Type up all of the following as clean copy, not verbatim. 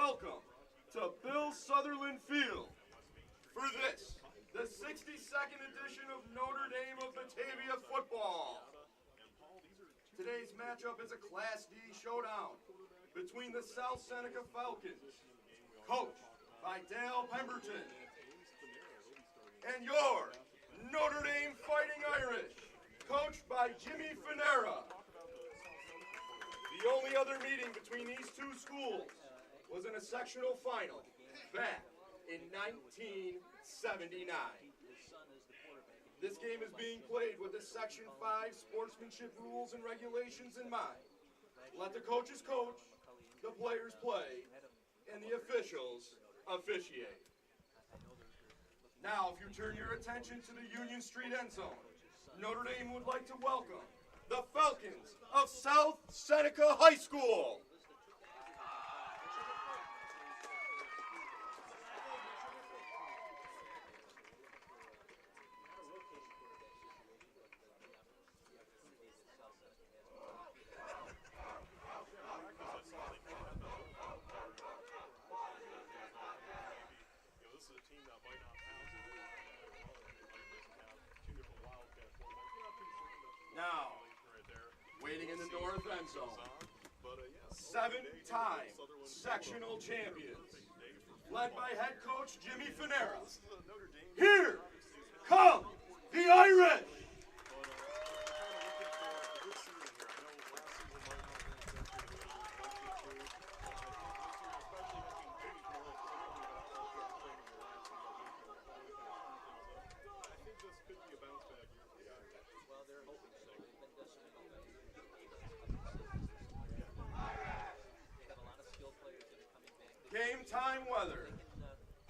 welcome to Bill Sutherland Field for this, the 62nd edition of Notre Dame of Batavia football. Today's matchup is a Class D showdown between the South Seneca Falcons, coached by Dale Pemberton, and your Notre Dame Fighting Irish, coached by Jimmy Finera. The only other meeting between these two schools was in a sectional final back in 1979. This game is being played with the Section 5 sportsmanship rules and regulations in mind. Let the coaches coach, the players play, and the officials officiate. Now, if you turn your attention to the Union Street end zone, Notre Dame would like to welcome the Falcons of South Seneca High School. Now, waiting in the north end zone, 7-time sectional champions, led by head coach Jimmy Finera. Here come the Irish! Game time weather,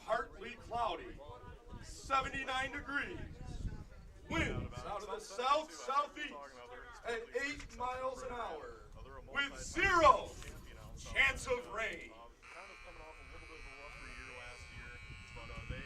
partly cloudy, 79 degrees. Winds out of the south-southeast at 8 miles an hour with 0 chance of rain. Kind of coming off a little bit of a rougher year last year, but they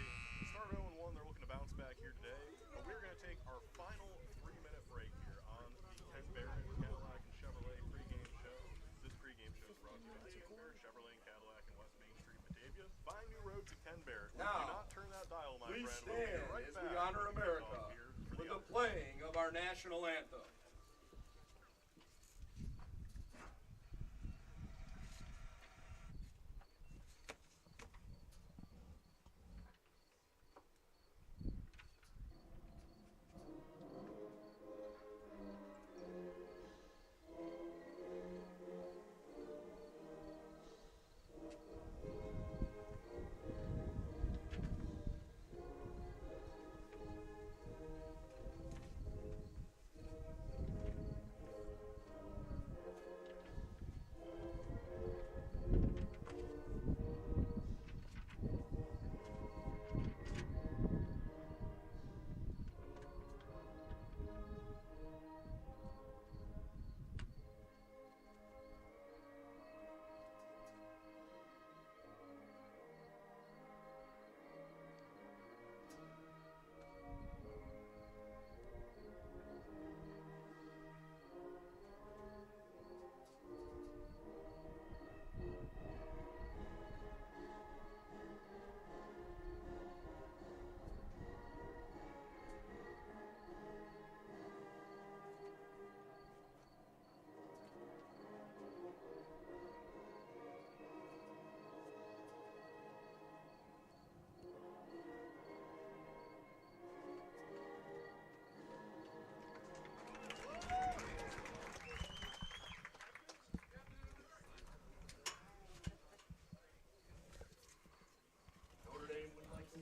started 0-1. They're looking to bounce back here today. But we're going to take our final 3-minute break here on the Ken Barrett Cadillac and Chevrolet pregame show. This pregame show is brought to you by Ken Barrett Chevrolet and Cadillac in West Main Street, Batavia. Find new roads at Ken Barrett. Now, do not turn that dial, my please friend. stand We'll be right as back. we honor America with the playing of our national anthem.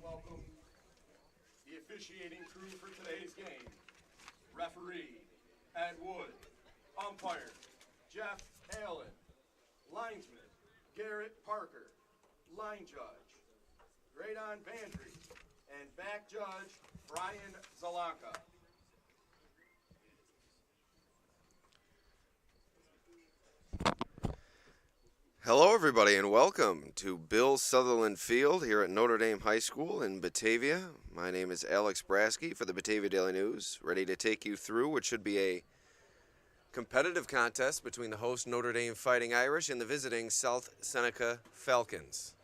Welcome the officiating crew for today's game. Referee, Ed Wood. Umpire, Jeff Allen. Linesman, Garrett Parker. Line judge, Graydon Bandry. And back judge, Brian Zalanka. Hello, everybody, and welcome to Bill Sutherland Field here at Notre Dame High School in Batavia. My name is Alex Brasky for the Batavia Daily News, ready to take you through what should be a competitive contest between the host Notre Dame Fighting Irish and the visiting South Seneca Falcons.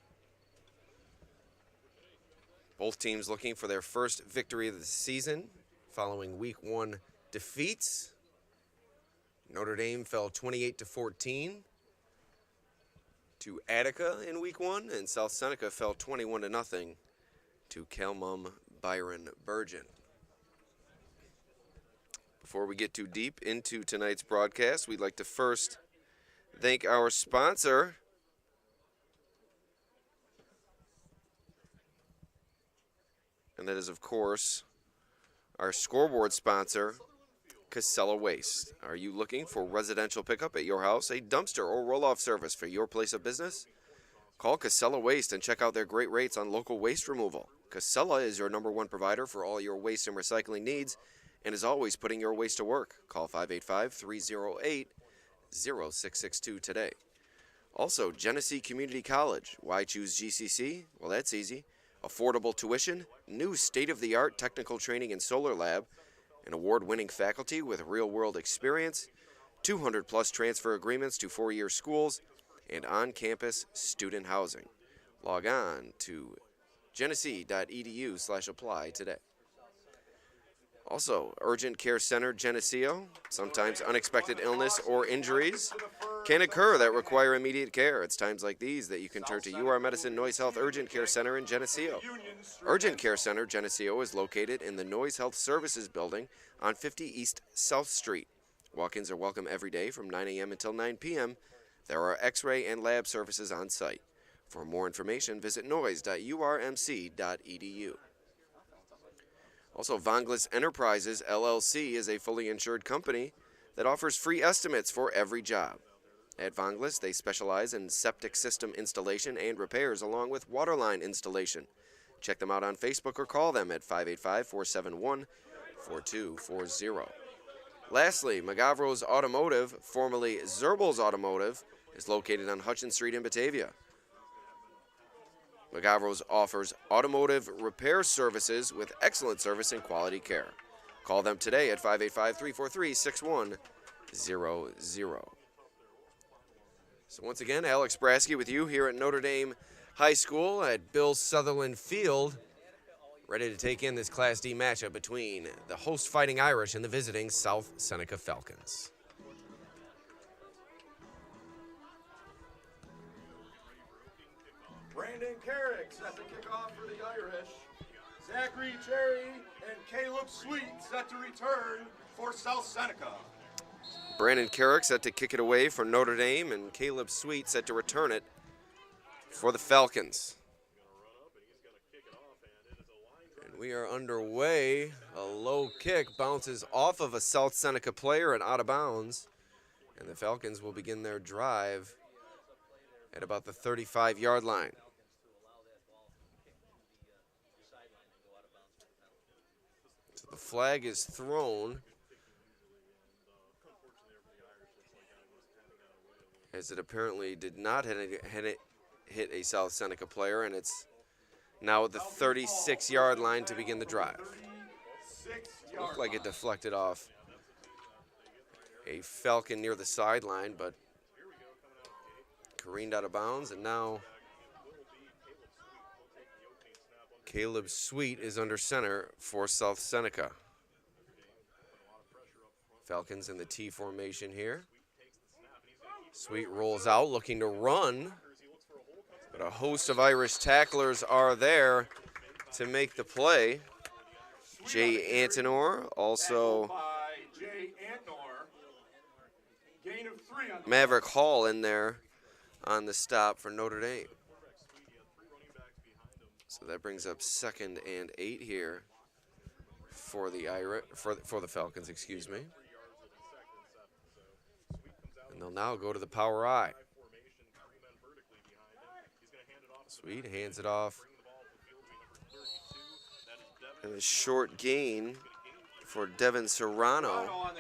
Both teams looking for their first victory of the season following Week 1 defeats. Notre Dame fell 28-14 to Attica in Week 1, and South Seneca fell 21-0 to Calmum Byron Burgeon. Before we get too deep into tonight's broadcast, we'd like to first thank our sponsor, and that is, of course, our scoreboard sponsor, Casella Waste. Are you looking for residential pickup at your house, a dumpster or roll-off service for your place of business? Call Casella Waste and check out their great rates on local waste removal. Casella is your #1 provider for all your waste and recycling needs and is always putting your waste to work. Call 585-308-0662 today. Also, Genesee Community College. Why choose GCC? Well, that's easy. Affordable tuition, new state-of-the-art technical training and solar lab, an award-winning faculty with real-world experience, 200-plus transfer agreements to 4-year schools, and on-campus student housing. Log on to genesee.edu/apply today. Also, Urgent Care Center Geneseo. Sometimes unexpected illness or injuries can occur that require immediate care. It's times like these that you can turn to UR Medicine Noise Health Urgent Care Center in Geneseo. Urgent Care Center Geneseo is located in the Noise Health Services building on 50 East South Street. Walk-ins are welcome every day from 9 a.m. until 9 p.m. There are x-ray and lab services on site. For more information, visit noise.urmc.edu. Also, Vonglis Enterprises, LLC is a fully insured company that offers free estimates for every job. At Vonglis, they specialize in septic system installation and repairs along with waterline installation. Check them out on Facebook or call them at 585-471-4240. Lastly, McGavro's Automotive, formerly Zerbel's Automotive, is located on Hutchins Street in Batavia. McGavro's offers automotive repair services with excellent service and quality care. Call them today at 585-343-6100. So once again, Alex Brasky with you here at Notre Dame High School at Bill Sutherland Field, ready to take in this Class D matchup between the host Fighting Irish and the visiting South Seneca Falcons. Brandon Carrick set to kick off for the Irish. Zachary Cherry and Caleb Sweet set to return for South Seneca. Brandon Carrick set to kick it away for Notre Dame, and Caleb Sweet set to return it for the Falcons. And we are underway. A low kick bounces off of a South Seneca player and out of bounds. And the Falcons will begin their drive at about the 35-yard line. So the flag is thrown as it apparently did not hit a South Seneca player, and it's now at the 36-yard line to begin the drive. Looked like it deflected off a Falcon near the sideline, but careened out of bounds, and now Caleb Sweet is under center for South Seneca. Falcons in the T formation here. Sweet rolls out looking to run, but a host of Irish tacklers are there to make the play. Jay Antonor, also Maverick Hall in there on the stop for Notre Dame. So that brings up 2nd and 8 here for the for the Falcons, excuse me. And they'll now go to the power I. Sweet hands it off. And a short gain for Devin Serrano.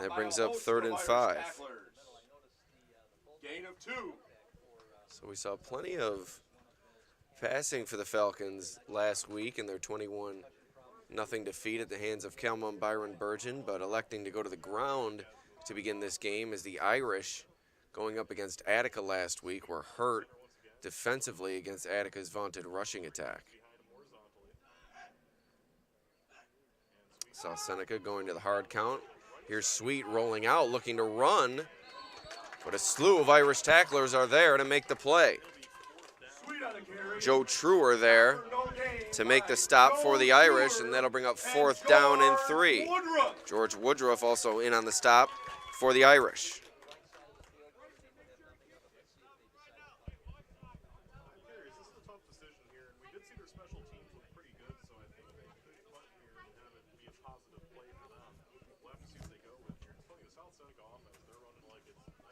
That brings up 3rd and 5. Gain of 2. So we saw plenty of passing for the Falcons last week in their 21 Nothing to feed at the hands of Kelman Byron Burgeon, but electing to go to the ground to begin this game as the Irish, going up against Attica last week, were hurt defensively against Attica's vaunted rushing attack. South Seneca going to the hard count. Here's Sweet rolling out, looking to run, but a slew of Irish tacklers are there to make the play. Joe Truer there to make the stop for the Irish, and that'll bring up 4th down and 3. George Woodruff also in on the stop for the Irish.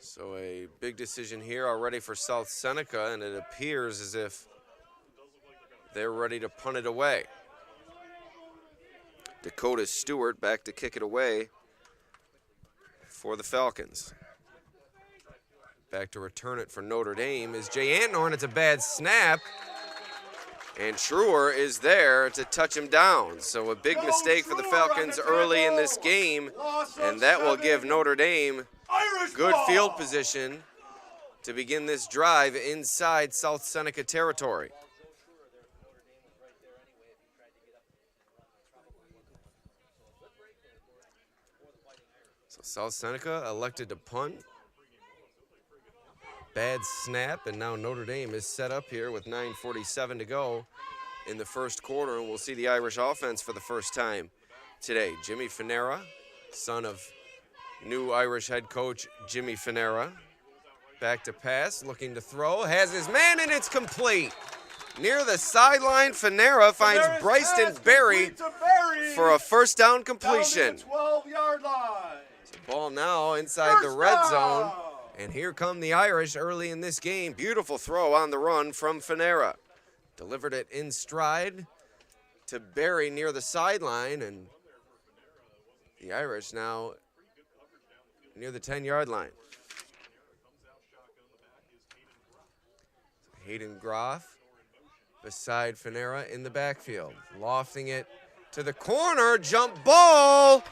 So a big decision here already for South Seneca, and it appears as if they're ready to punt it away. Dakota Stewart back to kick it away for the Falcons. Back to return it for Notre Dame is Jay Antnorn. It's a bad snap, and Truer is there to touch him down. So a big mistake for the Falcons early in this game, and that will give Notre Dame good field position to begin this drive inside South Seneca territory. So South Seneca elected to punt. Bad snap, and now Notre Dame is set up here with 9:47 to go in the first quarter, and we'll see the Irish offense for the first time today. Jimmy Finera, son of new Irish head coach Jimmy Finera, back to pass, looking to throw, has his man, and it's complete. Near the sideline, Finera finds Bryson Berry for a first down completion. 12-yard line. Ball now inside the red zone, and here come the Irish early in this game. Beautiful throw on the run from Finera. Delivered it in stride to Berry near the sideline, and the Irish now near the 10-yard line. Hayden Groff beside Finera in the backfield, lofting it to the corner, jump ball,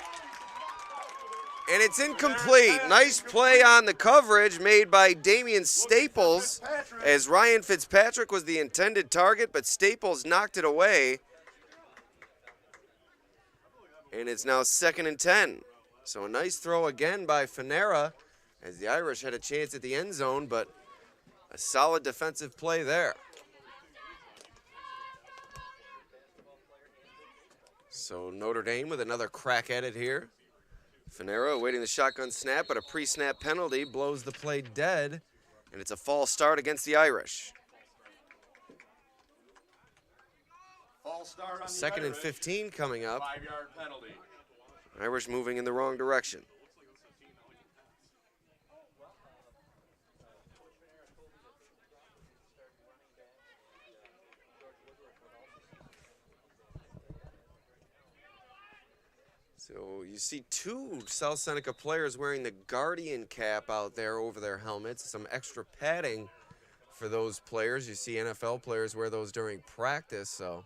and it's incomplete. Nice play on the coverage made by Damian Staples, as Ryan Fitzpatrick was the intended target, but Staples knocked it away. And it's now 2nd and 10. So a nice throw again by Finera, as the Irish had a chance at the end zone, but a solid defensive play there. So Notre Dame with another crack at it here. Finera awaiting the shotgun snap, but a pre-snap penalty blows the play dead, and it's a false start against the Irish. False start on 2nd and 15 coming up. 5-yard penalty. Irish moving in the wrong direction. So you see 2 South Seneca players wearing the Guardian cap out there over their helmets. Some extra padding for those players. You see NFL players wear those during practice. So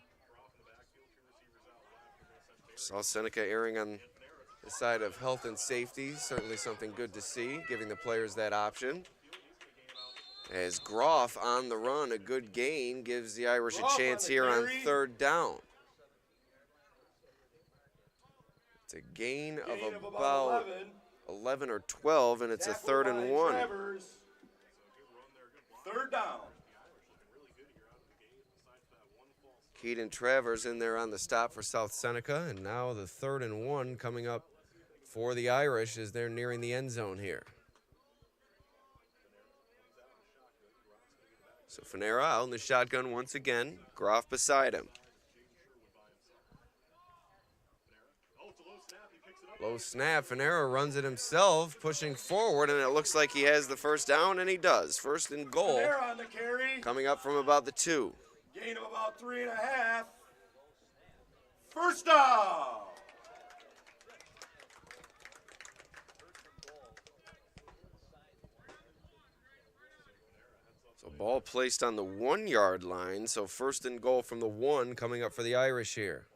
South Seneca erring on the side of health and safety. Certainly something good to see, giving the players that option. As Groff on the run, a good gain, gives the Irish a chance here on 3rd down. It's a gain of about 11 or 12, and it's a 3rd and 1. 3rd down. Keaton Travers in there on the stop for South Seneca, and now the 3rd and 1 coming up for the Irish as they're nearing the end zone here. So Finera out in the shotgun once again, Groff beside him. Low snap, Finera runs it himself, pushing forward, and it looks like he has the first down, and he does. 1st and goal, Finera on the carry. coming up from about the 2. Gain of about 3.5. 1st down. So ball placed on the 1-yard line, so 1st and goal from the 1 coming up for the Irish here.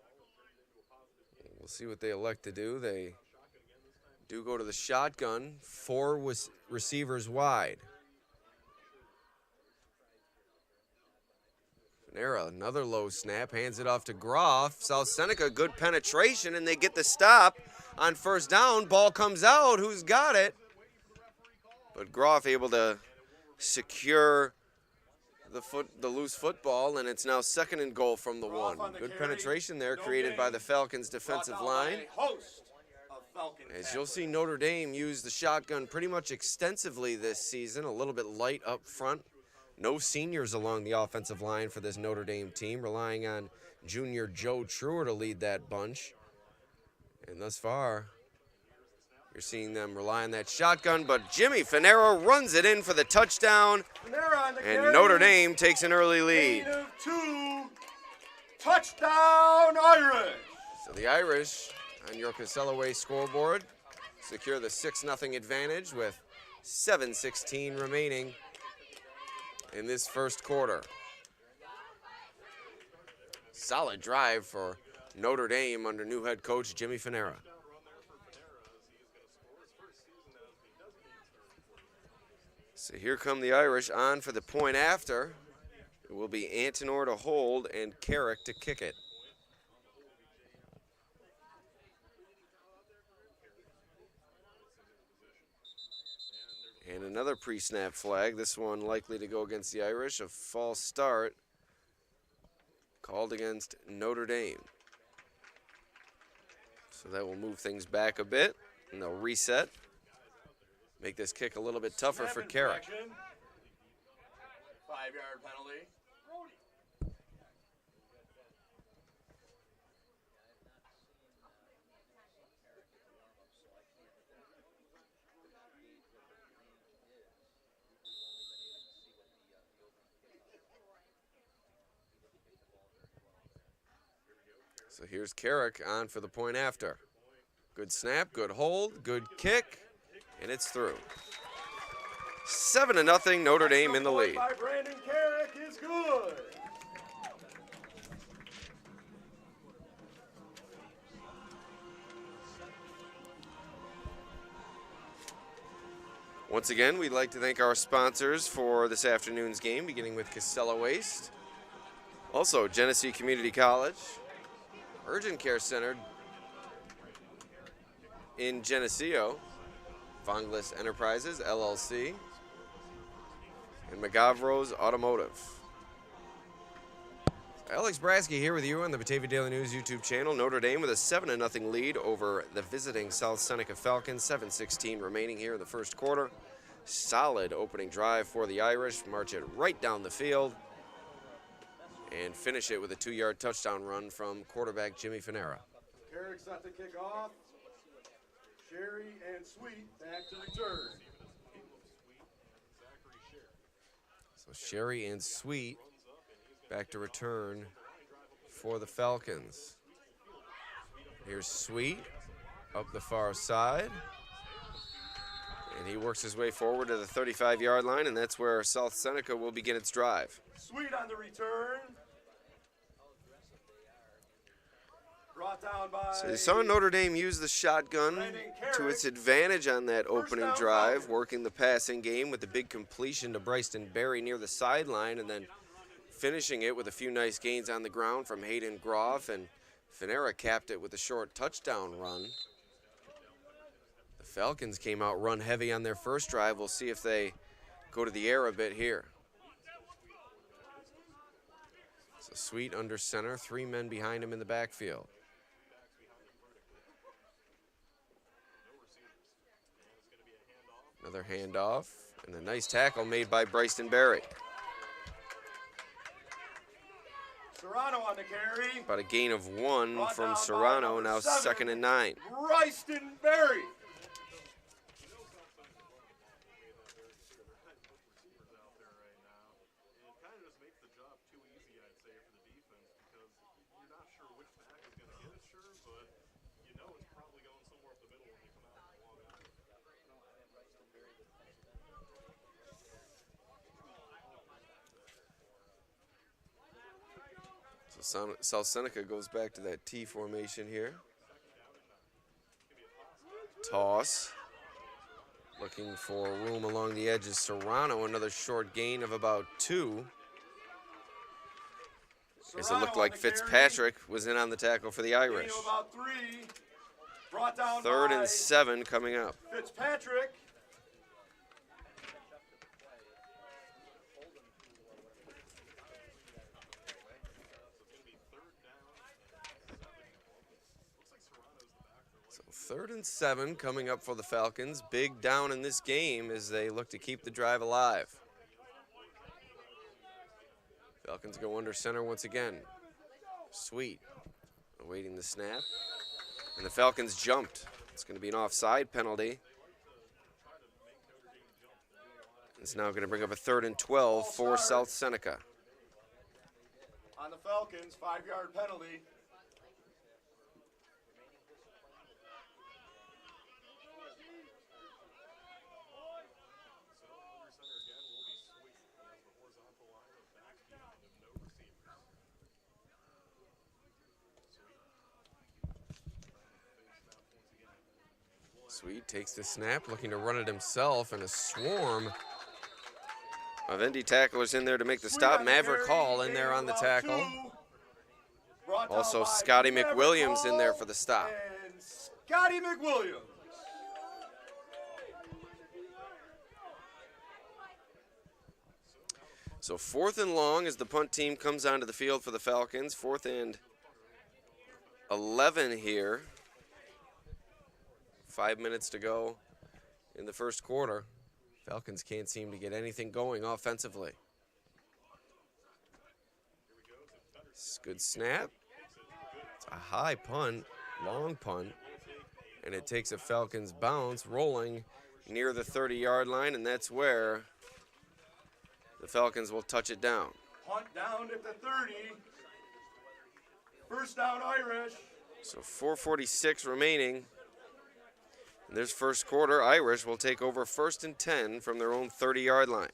We'll see what they elect to do. They do go to the shotgun. 4 receivers wide. Panera, another low snap, hands it off to Groff. South Seneca, good penetration, and they get the stop on first down. Ball comes out. Who's got it? But Groff able to secure the loose football, and it's now 2nd and goal from the 1. Good penetration there created by the Falcons' defensive line. As you'll see, Notre Dame use the shotgun pretty much extensively this season, a little bit light up front. No seniors along the offensive line for this Notre Dame team, relying on junior Joe Truer to lead that bunch. And thus far, you're seeing them rely on that shotgun, but Jimmy Fanera runs it in for the touchdown, and Notre Dame takes an early lead. 2, touchdown Irish! So the Irish, on your Castellaway scoreboard, secure the 6-0 advantage with 7:16 remaining in this first quarter. Solid drive for Notre Dame under new head coach Jimmy Fanera. So here come the Irish on for the point after. It will be Antonor to hold and Carrick to kick it. And another pre-snap flag, this one likely to go against the Irish. A false start called against Notre Dame. So that will move things back a bit, and they'll reset. Make this kick a little bit tougher for Carrick. 5-yard penalty. So here's Carrick on for the point after. Good snap, good hold, good kick, and it's through. 7-0, Notre Dame in the lead. By Brandon Carrick is good. Once again, we'd like to thank our sponsors for this afternoon's game, beginning with Casella Waste. Also, Genesee Community College, Urgent Care Center in Geneseo, Fonglis Enterprises, LLC, and McGavro's Automotive. Alex Brasky here with you on the Batavia Daily News YouTube channel. Notre Dame with a 7-0 lead over the visiting South Seneca Falcons. 7:16 remaining here in the first quarter. Solid opening drive for the Irish. March it right down the field and finish it with a 2-yard touchdown run from quarterback Jimmy Fanera. Carrick set to kick off. Sherry and Sweet back to return. So Sherry and Sweet back to return for the Falcons. Here's Sweet up the far side. And he works his way forward to the 35-yard line, and that's where South Seneca will begin its drive. Sweet on the return. Brought down by So you saw Notre Dame use the shotgun to its advantage on that opening drive, working the passing game with the big completion to Bryson Berry near the sideline, and then finishing it with a few nice gains on the ground from Hayden Groff, and Fanera capped it with a short touchdown run. The Falcons came out run heavy on their first drive. We'll see if they go to the air a bit here. So Sweet under center, 3 men behind him in the backfield. Another handoff, and a nice tackle made by Bryson Berry. Serrano on the carry. About a gain of 1 from Serrano, now 2nd and 9. Bryson Berry. South Seneca goes back to that T formation here. toss. Looking for room along the edges. Serrano, another short gain of about 2. As it looked like Fitzpatrick was in on the tackle for the Irish. About 3. Brought down 3rd and 7 coming up. Fitzpatrick. So 3rd and 7 coming up for the Falcons. Big down in this game as they look to keep the drive alive. Falcons go under center once again. Sweet, awaiting the snap. And the Falcons jumped. It's going to be an offside penalty. It's now going to bring up a 3rd and 12 for South Seneca. On the Falcons, 5-yard penalty. Sweet takes the snap, looking to run it himself, and a swarm of Indy tacklers in there to make the stop. Maverick Hall in there on the tackle. Also Scotty McWilliams in there for the stop. And Scotty McWilliams. So 4th and long as the punt team comes onto the field for the Falcons. 4th and 11 here. 5 minutes to go in the first quarter. Falcons can't seem to get anything going offensively. It's a good snap. It's a high punt, long punt, and it takes a Falcons bounce rolling near the 30-yard line, and that's where the Falcons will touch it down. Punt down at the 30. First down Irish. So 4:46 remaining. In this first quarter, Irish will take over 1st and 10 from their own 30-yard line.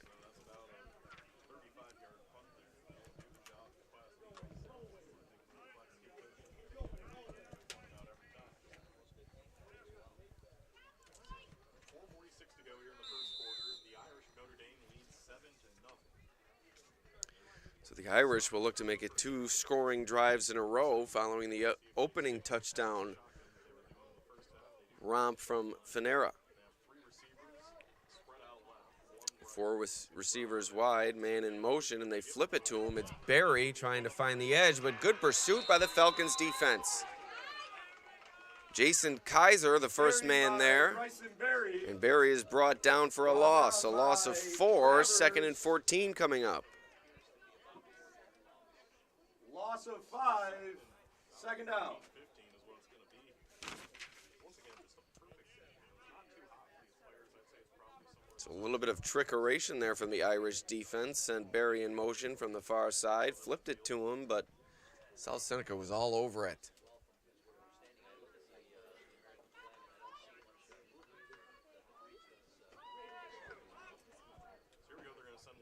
So the Irish will look to make it 2 scoring drives in a row following the opening touchdown romp from Finera. 4 with receivers wide, man in motion, and they flip it to him. It's Barry trying to find the edge, but good pursuit by the Falcons defense. Jason Kaiser, the first man there, and Barry is brought down for a loss of 4, 2nd and 14 coming up. Loss of 5, 2nd down. So a little bit of trickeration there from the Irish defense. Sent Barry in motion from the far side. Flipped it to him, but South Seneca was all over it.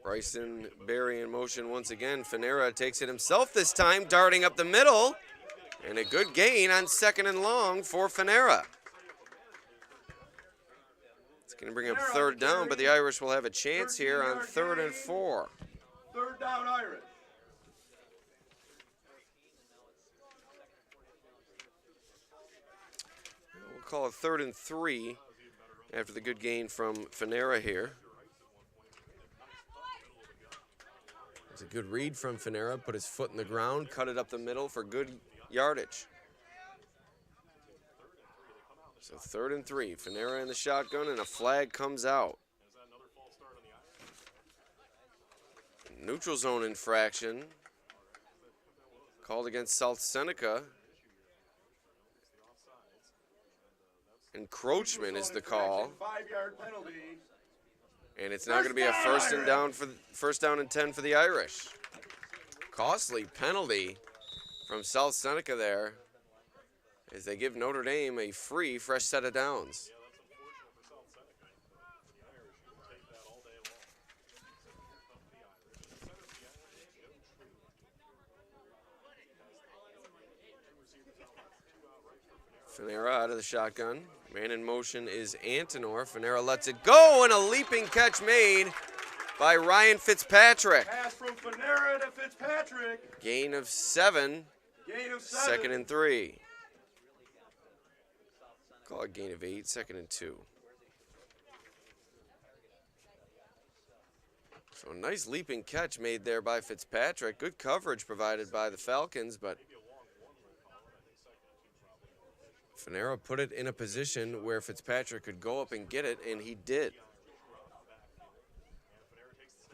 Bryson Barry in motion once again. Finera takes it himself this time, darting up the middle. And a good gain on 2nd and long for Finera. Going to bring up 3rd down, but the Irish will have a chance here on 3rd and 4. 3rd down Irish. We'll call it 3rd and 3 after the good gain from Finera here. It's a good read from Finera, put his foot in the ground, cut it up the middle for good yardage. So 3rd and 3, Finera in the shotgun, and a flag comes out. Neutral zone infraction called against South Seneca. Encroachment is the call. 5-yard penalty. And it's now going to be a first down and 10 for the Irish. Costly penalty from South Seneca there, as they give Notre Dame a free, fresh set of downs. Finera out of the shotgun. Man in motion is Antonor. Finera lets it go, and a leaping catch made by Ryan Fitzpatrick. Pass from Finera to Fitzpatrick. Gain of 7. Gain of 7. Second and 3. Call it gain of 8. Second and 2. So a nice leaping catch made there by Fitzpatrick. Good coverage provided by the Falcons, but Finera put it in a position where Fitzpatrick could go up and get it, and he did.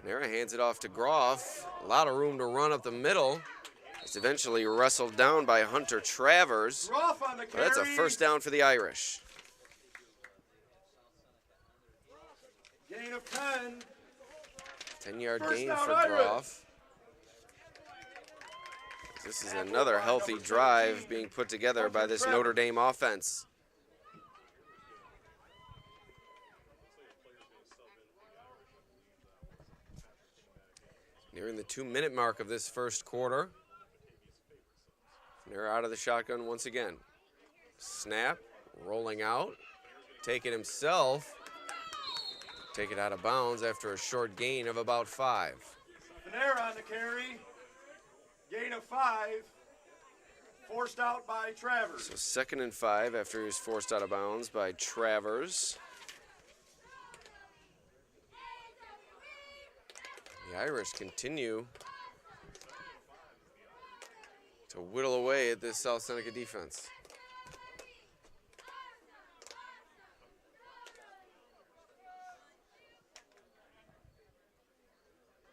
Finera hands it off to Groff. A lot of room to run up the middle. It's eventually wrestled down by Hunter Travers. Groff on the carry. That's a first down for the Irish. Gain of 10. 10-yard First gain down, for Irish. Groff. This is another healthy drive being put together by this Notre Dame offense. Nearing the 2-minute mark of this first quarter. They're out of the shotgun once again. Snap, rolling out, take it himself. Take it out of bounds after a short gain of about 5. Finera on the carry. Gain of 5. Forced out by Travers. So 2nd and 5 after he was forced out of bounds by Travers. The Irish continue to whittle away at this South Seneca defense.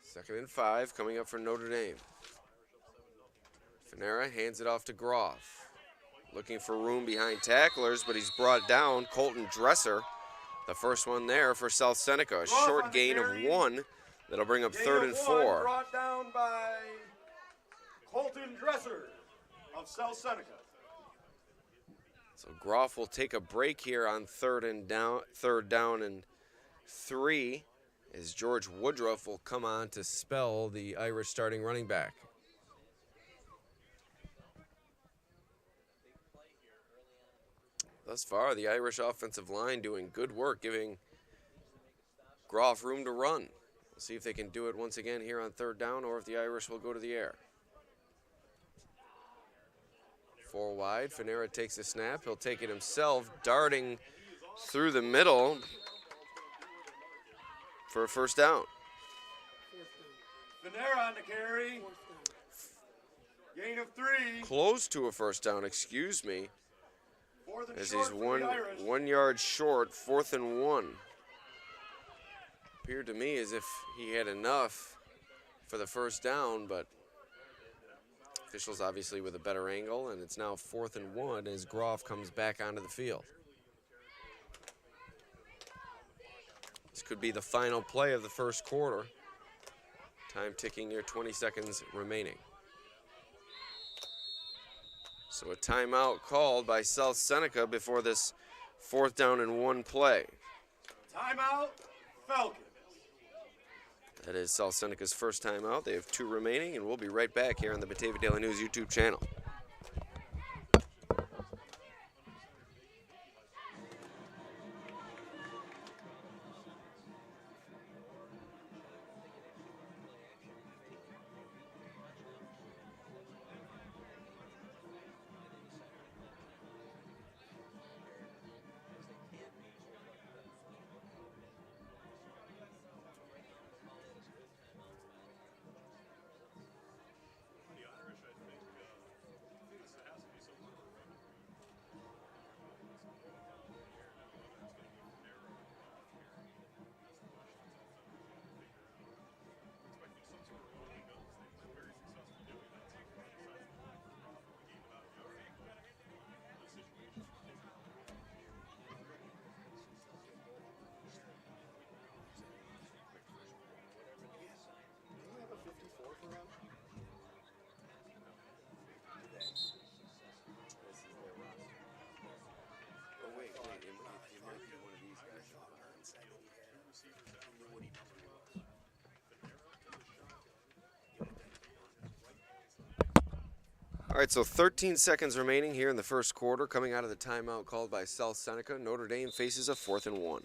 Second and 5 coming up for Notre Dame. Finera hands it off to Groff. Looking for room behind tacklers, but he's brought down. Colton Dresser, the first one there for South Seneca. A short gain of 1 that'll bring up 3rd and 4. Brought down by Colton Dresser of South Seneca. So Groff will take a break here on third down and 3. As George Woodruff will come on to spell the Irish starting running back. Thus far, the Irish offensive line doing good work, giving Groff room to run. We'll see if they can do it once again here on 3rd down, or if the Irish will go to the air. 4 wide, Finera takes a snap. He'll take it himself, darting through the middle for a first down. Finera on the carry. Gain of 3. Close to a first down, excuse me. As he's for the Irish. 1 yard short, 4th and 1. Appeared to me as if he had enough for the first down, but officials obviously with a better angle, and it's now 4th and 1 as Groff comes back onto the field. This could be the final play of the first quarter. Time ticking near 20 seconds remaining. So a timeout called by South Seneca before this 4th down and 1 play. Timeout, Falcons. That is South Seneca's first timeout. They have 2 remaining, and we'll be right back here on the Batavia Daily News YouTube channel. right, so 13 seconds remaining here in the first quarter. Coming out of the timeout called by South Seneca, Notre Dame faces a 4th and 1.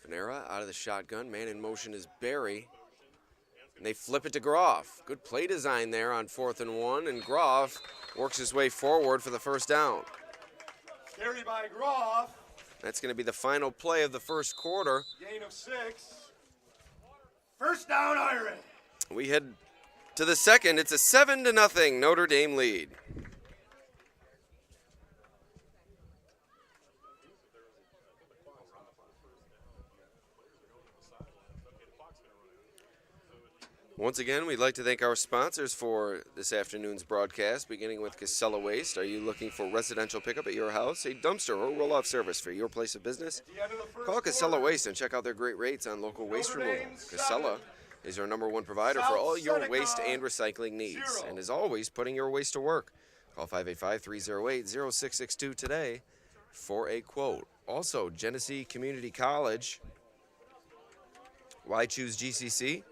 Fanera out of the shotgun. Man in motion is Barry. And they flip it to Groff. Good play design there on 4th and 1, and Groff works his way forward for the first down. Carry by Groff. That's going to be the final play of the first quarter. Gain of 6. First down, Irish. We head to the second. It's a 7-0 Notre Dame lead. Once again, we'd like to thank our sponsors for this afternoon's broadcast, beginning with Casella Waste. Are you looking for residential pickup at your house, a dumpster or roll-off service for your place of business? Call Casella Waste and check out their great rates on local waste removal. Casella is your #1 provider for all your waste and recycling needs, and is always putting your waste to work. Call 585-308-0662 today for a quote. Also, Genesee Community College. Why choose GCC?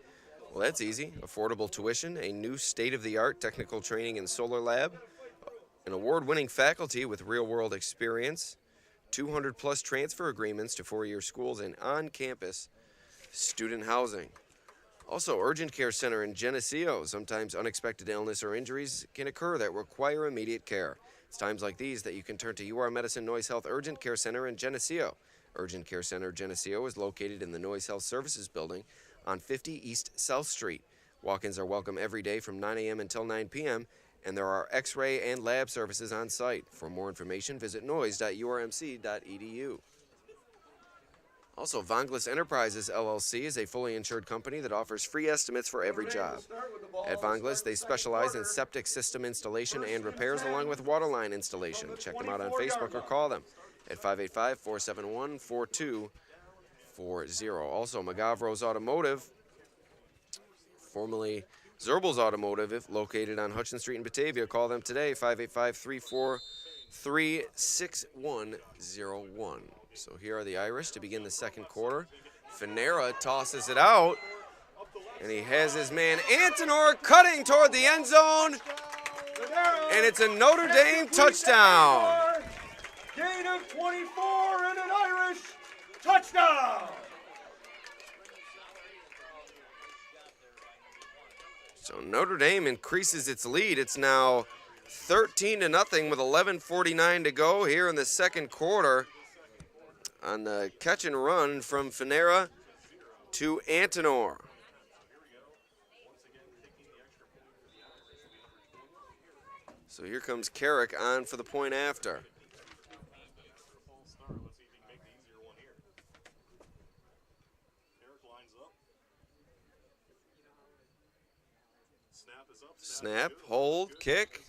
Well, that's easy. Affordable tuition, a new state-of-the-art technical training and solar lab, an award-winning faculty with real-world experience, 200-plus transfer agreements to 4-year schools, and on-campus student housing. Also, Urgent Care Center in Geneseo. Sometimes unexpected illness or injuries can occur that require immediate care. It's times like these that you can turn to UR Medicine Noise Health Urgent Care Center in Geneseo. Urgent Care Center Geneseo is located in the Noise Health Services Building on 50 East South Street. Walk-ins are welcome every day from 9 a.m. until 9 p.m., and there are x-ray and lab services on site. For more information, visit noise.urmc.edu. Also, Vonglis Enterprises, LLC is a fully insured company that offers free estimates for every job. At Vonglis, they specialize in septic system installation and repairs along with waterline installation. Check them out on Facebook or call them at 585-471-4240. Also, Magavro's Automotive, formerly Zerbel's Automotive, if located on Hutchin Street in Batavia. Call them today, 585-343-6101. So here are the Irish to begin the second quarter. Fanera tosses it out, and he has his man Antonor cutting toward the end zone, and it's a Notre Dame touchdown. Gain of 24 and an Irish touchdown. So Notre Dame increases its lead. It's now 13-0 with 11:49 to go here in the second quarter on the catch and run from Fanera to Antonor. So here comes Carrick on for the point after. Snap, hold, kick.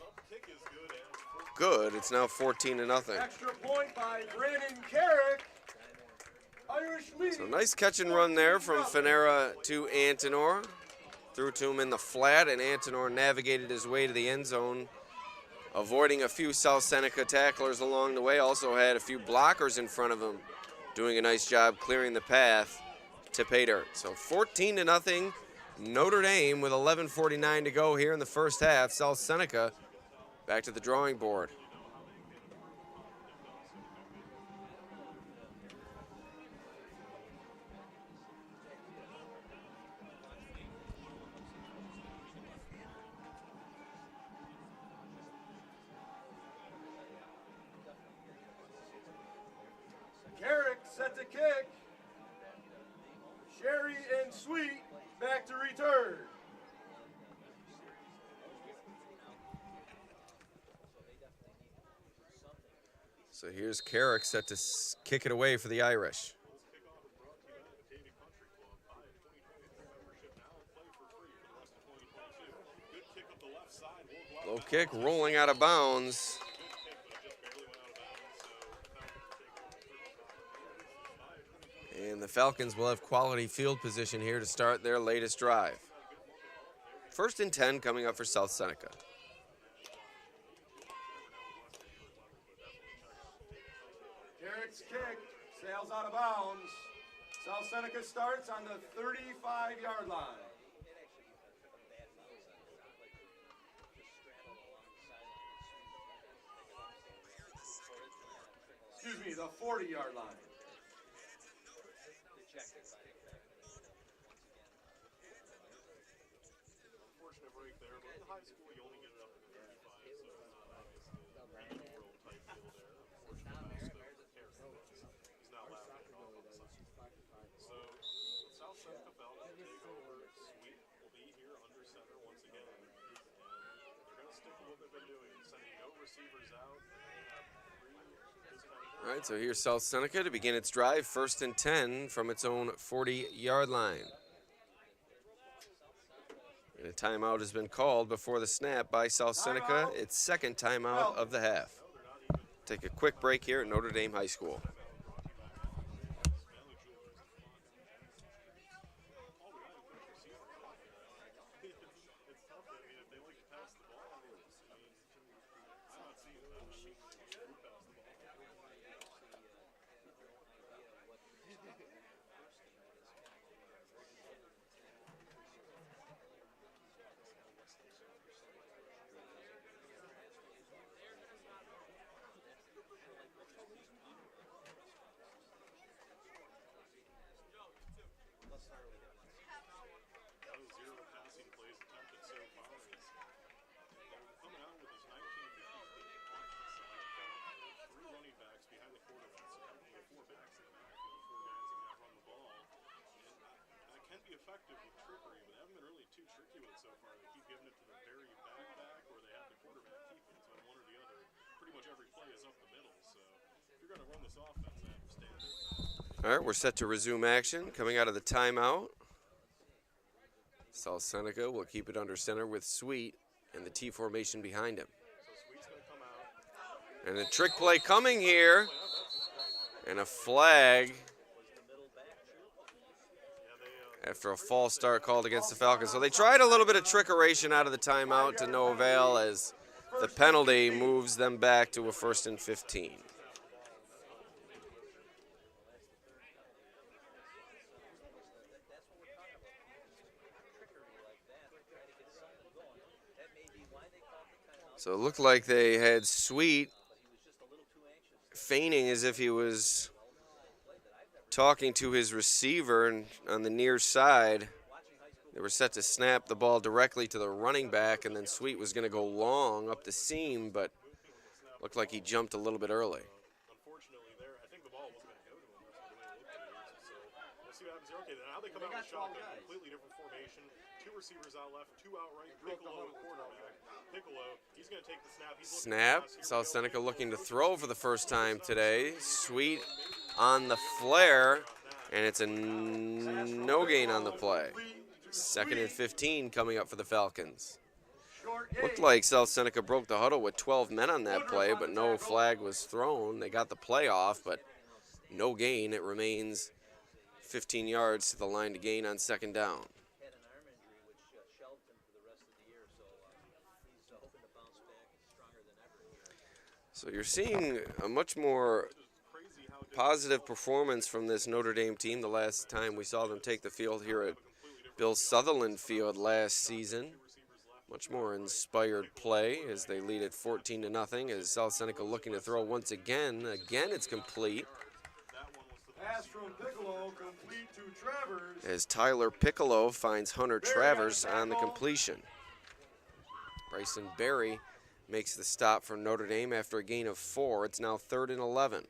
Good. It's now 14-0. Extra point by Brandon Carrick. Irish lead. So nice catch and run there from Fanera to Antonor. Threw to him in the flat, and Antonor navigated his way to the end zone, avoiding a few South Seneca tacklers along the way. Also had a few blockers in front of him, doing a nice job clearing the path to pay dirt. So 14-0. Notre Dame with 11:49 to go here in the first half. South Seneca back to the drawing board. Carrick set to kick. Sherry and Sweet back to return. So here's Carrick set to kick it away for the Irish. Low kick rolling out of bounds. And the Falcons will have quality field position here to start their latest drive. 1st and 10 coming up for South Seneca. Carrick's kick sails out of bounds. South Seneca starts on the 35-yard line. me, the 40-yard line. Unfortunate break there, but in high school you only get it up to the 35, so it's not obviously a world type deal there. Unfortunately, he's not laughing at all on the side. So, South Seneca Falcons take over. Sweet will be here under center once again. And they're going to stick with what they've been doing, sending no receivers out. All right, so here's South Seneca to begin its drive, 1st and 10 from its own 40-yard line. And a timeout has been called before the snap by South Seneca, its second timeout of the half. Take a quick break here at Notre Dame High School. Effective with trickery, but they haven't been really too tricky with it so far. They keep giving it to the very back, or they have the quarterback keep it. So one or the other, pretty much every play is up the middle. So if you're going to run this offense, I understand it. All right, we're set to resume action. Coming out of the timeout, South Seneca will keep it under center with Sweet and the T formation behind him. So Sweet's going to come out. And a trick play coming here, and a flag after a false start called against the Falcons. So they tried a little bit of trickeration out of the timeout to no avail as the penalty moves them back to a 1st and 15. So it looked like they had Sweet feigning as if he was talking to his receiver, and on the near side, they were set to snap the ball directly to the running back, and then Sweet was going to go long up the seam, but looked like he jumped a little bit early. Unfortunately, there, I think the ball wasn't going to go to him. So we'll see what happens here. Okay, now they come out with shotgun, completely different formation. 2 receivers out left, 2 out right. Piccolo, quarterback. Piccolo, he's going to take the snap. Snap. South Seneca looking to throw for the first time today. Sweet on the flare, and it's a no gain on the play. 2nd and 15 coming up for the Falcons. Looked like South Seneca broke the huddle with 12 men on that play, but no flag was thrown. They got the play off, but no gain. It remains 15 yards to the line to gain on 2nd down. So you're seeing a much more positive performance from this Notre Dame team. The last time we saw them take the field here at Bill Sutherland Field last season. Much more inspired play as they lead at 14-0 as South Seneca looking to throw once again. Again, it's complete. Pass from Piccolo, complete to Travers. As Tyler Piccolo finds Hunter Travers on the completion. Bryson Berry makes the stop for Notre Dame after a gain of 4. It's now 3rd and 11.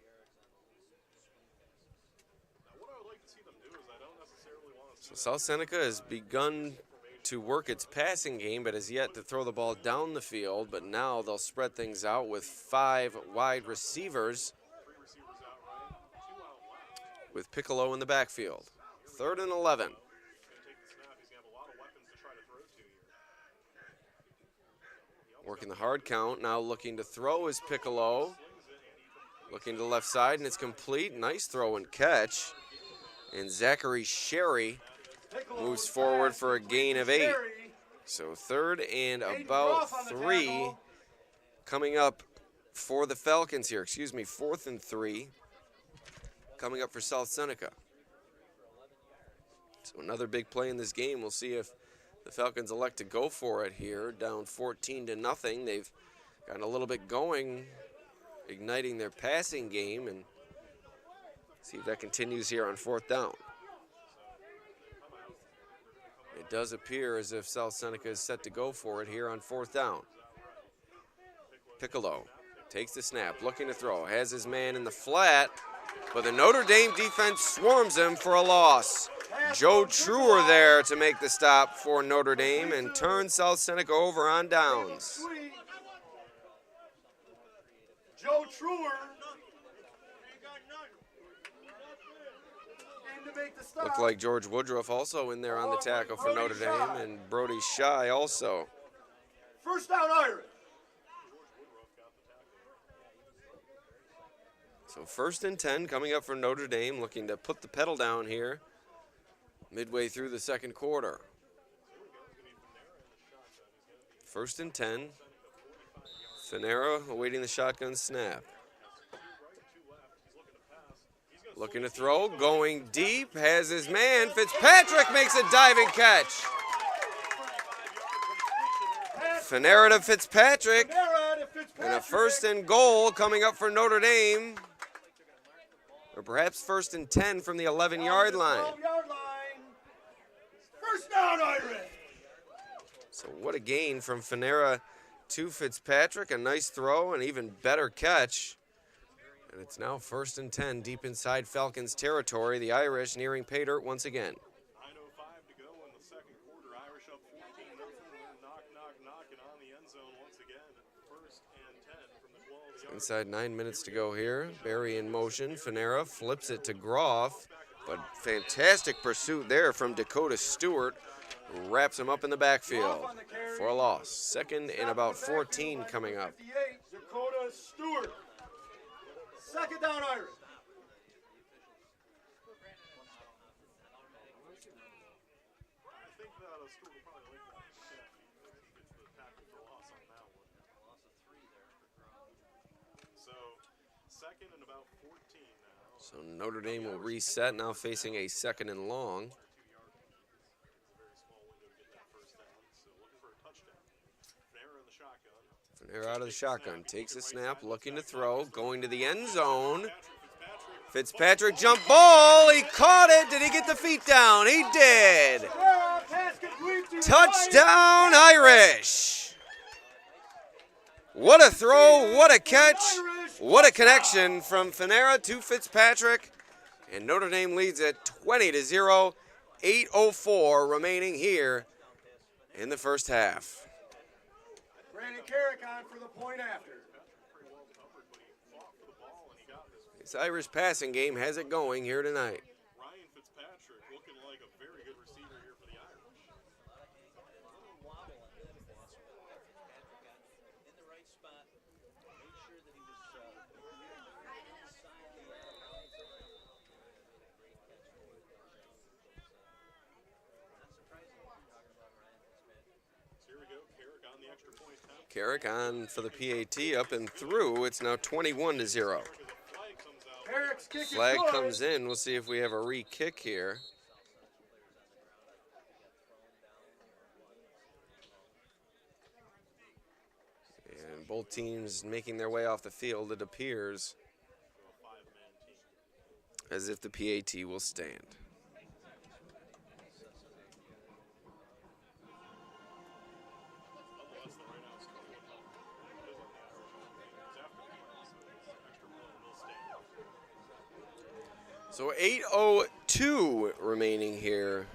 So South Seneca has begun to work its passing game, but has yet to throw the ball down the field. But now they'll spread things out with 5 wide receivers with Piccolo in the backfield. 3rd and 11. Working the hard count, now looking to throw is Piccolo. Looking to the left side, and it's complete. Nice throw and catch. And Zachary Sherry moves forward for a gain of 8. So 3rd and about 3 coming up for the Falcons here. 4th and 3 coming up for South Seneca. So another big play in this game. We'll see if the Falcons elect to go for it here. Down 14-0. They've gotten a little bit going, igniting their passing game, and See if that continues here on 4th down. It does appear as if South Seneca is set to go for it here on 4th down. Piccolo takes the snap, looking to throw, has his man in the flat, but the Notre Dame defense swarms him for a loss. Joe Truer there to make the stop for Notre Dame and turn South Seneca over on downs. Joe Truer. Looked like George Woodruff also in there on the tackle for Notre Dame, and Brody Shy also. 1st down, Irish. So 1st and 10 coming up for Notre Dame, looking to put the pedal down here midway through the 2nd quarter. 1st and 10. Finera awaiting the shotgun snap. Looking to throw, going deep, has his man. Fitzpatrick makes a diving catch. Finera to Fitzpatrick. And a 1st and goal coming up for Notre Dame. Or perhaps 1st and 10 from the 11-yard line. 1st down, Irish. So what a gain from Finera to Fitzpatrick. A nice throw, an even better catch. And it's now 1st and 10 deep inside Falcons territory. The Irish nearing pay dirt once again. 9:05 to go in the 2nd quarter. Irish up 14-0. Knocking on the end zone once again. 1st and 10 from the 12-yard. Inside 9 minutes to go here. Barry in motion. Finera flips it to Groff. But fantastic pursuit there from Dakota Stewart. Wraps him up in the backfield for a loss. 2nd and about 14 coming up. Dakota Stewart. 2nd down, Irish. I think that Stewart will probably like that. He gets the tackle for loss on that one. Loss of 3 there for Groff. So 2nd and about 14 now. So Notre Dame will reset, now facing a 2nd and long. Finera out of the shotgun, takes a snap, looking to throw, going to the end zone. Fitzpatrick jump ball, he caught it. Did he get the feet down? He did. Touchdown Irish. What a throw, what a catch, what a connection from Finera to Fitzpatrick. And Notre Dame leads it 20-0, 8:04 remaining here in the 1st half. Brandon Carrick on for the point after. This Irish passing game has it going here tonight. Ryan Fitzpatrick looking like a very good receiver here for the Irish. Here we go, Carrick on the extra point attempt. Carrick on for the PAT, up and through. It's now 21-0. Flag comes in. We'll see if we have a re-kick here. And both teams making their way off the field, it appears as if the PAT will stand. So 8:02 remaining here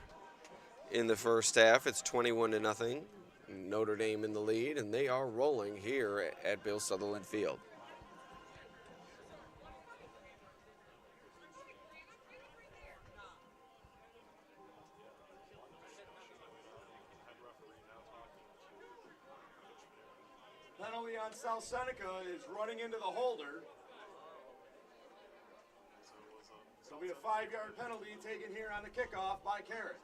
in the 1st half. It's 21-0. Notre Dame in the lead, and they are rolling here at Bill Sutherland Field. Penalty on South Seneca is running into the holder. So it'll be a 5-yard penalty taken here on the kickoff by Carrick.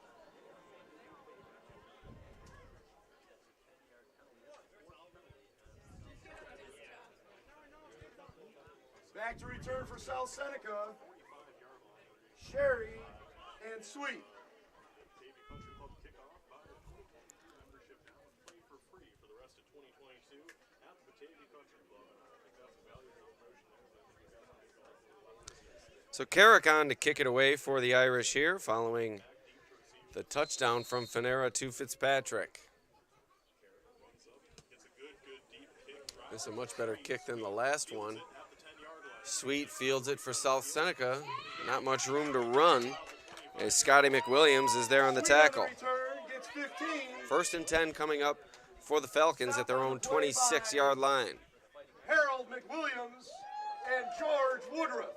Back to return for South Seneca, Sherry and Sweet. Batavia Country Club kickoff by membership now and play for free for the rest of 2022 at the Batavia Country Club. And I think that's a valuable promotion there. So Carrick on to kick it away for the Irish here, following the touchdown from Fanera to Fitzpatrick. This is a much better kick than the last one. Sweet fields it for South Seneca. Not much room to run as Scotty McWilliams is there on the tackle. 1st and 10 coming up for the Falcons at their own 26-yard line. Harold McWilliams and George Woodruff.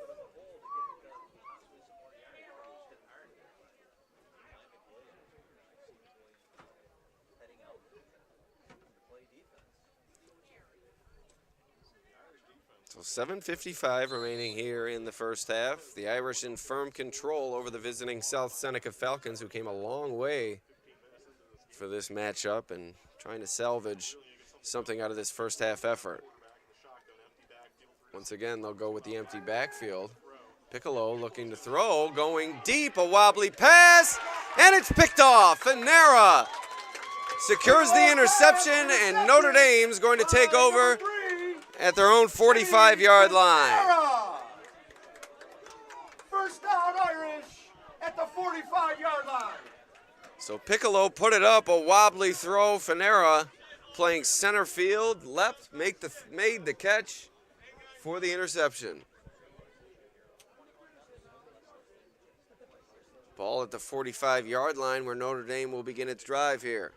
So 7:55 remaining here in the first half. The Irish in firm control over the visiting South Seneca Falcons, who came a long way for this matchup and trying to salvage something out of this first half effort. Once again, they'll go with the empty backfield. Piccolo looking to throw, going deep, a wobbly pass, and it's picked off. Fanera secures the interception, and Notre Dame's going to take over at their own 45-yard line. First down Irish at the 45-yard line. So Piccolo put it up, a wobbly throw. Fanera playing center field, leapt, made the catch for the interception. Ball at the 45-yard line where Notre Dame will begin its drive here.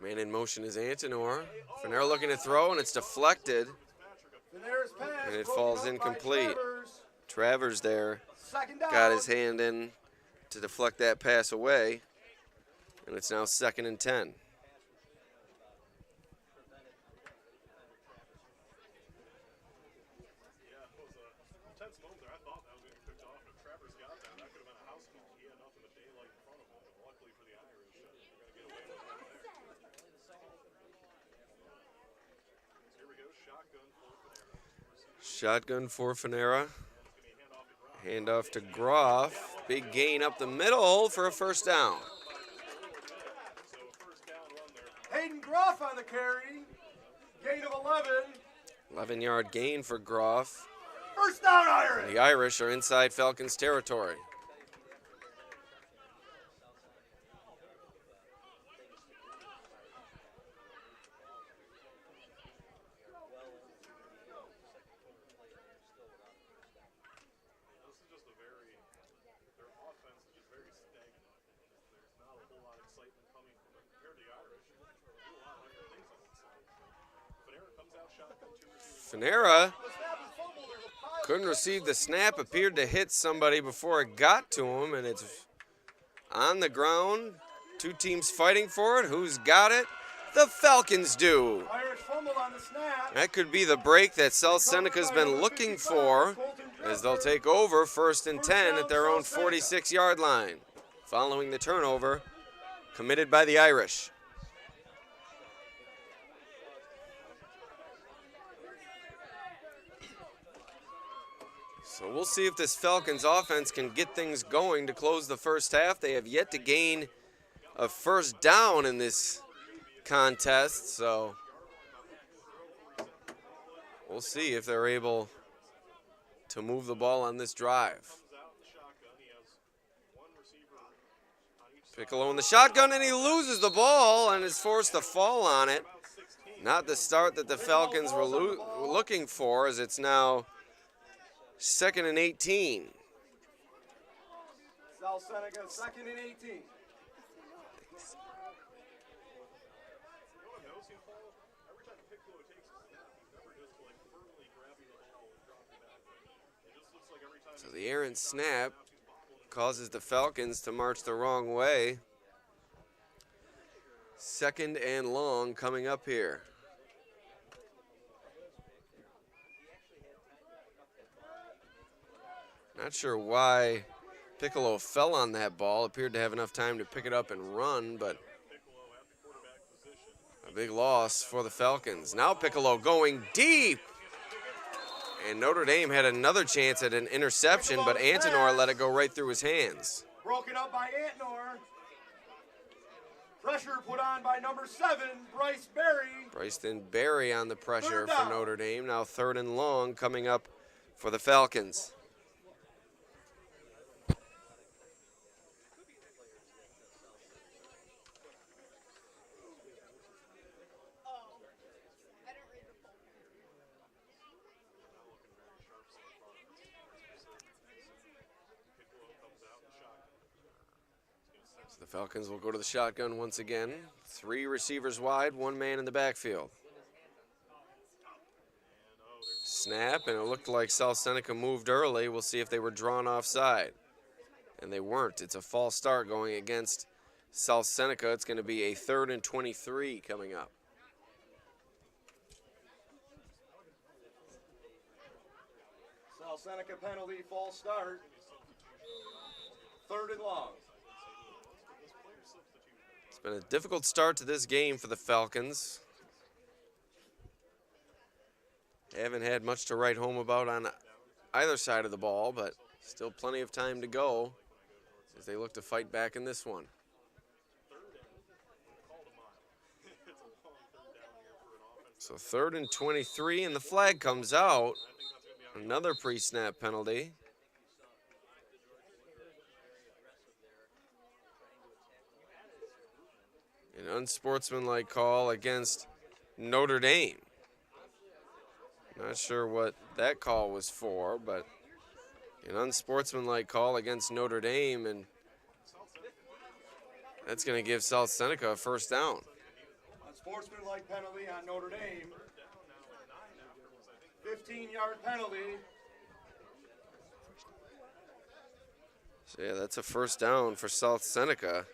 Man in motion is Antinor. Fanera looking to throw, and it's deflected. And it falls incomplete. Travers there got his hand in to deflect that pass away. And it's now 2nd and 10. Shotgun for Fanera. Handoff to Groff. Big gain up the middle for a first down. Hayden Groff on the carry. Gain of 11. 11-yard gain for Groff. First down Irish. The Irish are inside Falcons territory. Fanera couldn't receive the snap, appeared to hit somebody before it got to him, and it's on the ground. Two teams fighting for it. Who's got it? The Falcons do. Irish fumbled on the snap. That could be the break that South Seneca's been looking for, as they'll take over 1st and 10 at their own 46-yard line, following the turnover committed by the Irish. So we'll see if this Falcons offense can get things going to close the first half. They have yet to gain a first down in this contest, so we'll see if they're able to move the ball on this drive. Piccolo in the shotgun, and he loses the ball and is forced to fall on it. Not the start that the Falcons were looking for, as it's now 2nd and 18. South Seneca, 2nd and 18. So the errant snap causes the Falcons to march the wrong way. 2nd and long coming up here. Not sure why Piccolo fell on that ball. Appeared to have enough time to pick it up and run, but a big loss for the Falcons. Now Piccolo going deep. And Notre Dame had another chance at an interception, but Antinor let it go right through his hands. Broken up by Antinor. Pressure put on by number 7, Bryce Berry. Bryson Berry on the pressure for Notre Dame. Now 3rd and long coming up for the Falcons. The Falcons will go to the shotgun once again. 3 receivers wide, 1 man in the backfield. Snap, and it looked like South Seneca moved early. We'll see if they were drawn offside. And they weren't. It's a false start going against South Seneca. It's going to be a 3rd and 23 coming up. South Seneca penalty, false start. 3rd and long. It's been a difficult start to this game for the Falcons. They haven't had much to write home about on either side of the ball, but still plenty of time to go as they look to fight back in this one. So 3rd and 23, and the flag comes out. Another pre-snap penalty. An unsportsmanlike call against Notre Dame. Not sure what that call was for, but an unsportsmanlike call against Notre Dame, and that's going to give South Seneca a 1st down. Unsportsmanlike penalty on Notre Dame. 15-yard penalty. So yeah, that's a 1st down for South Seneca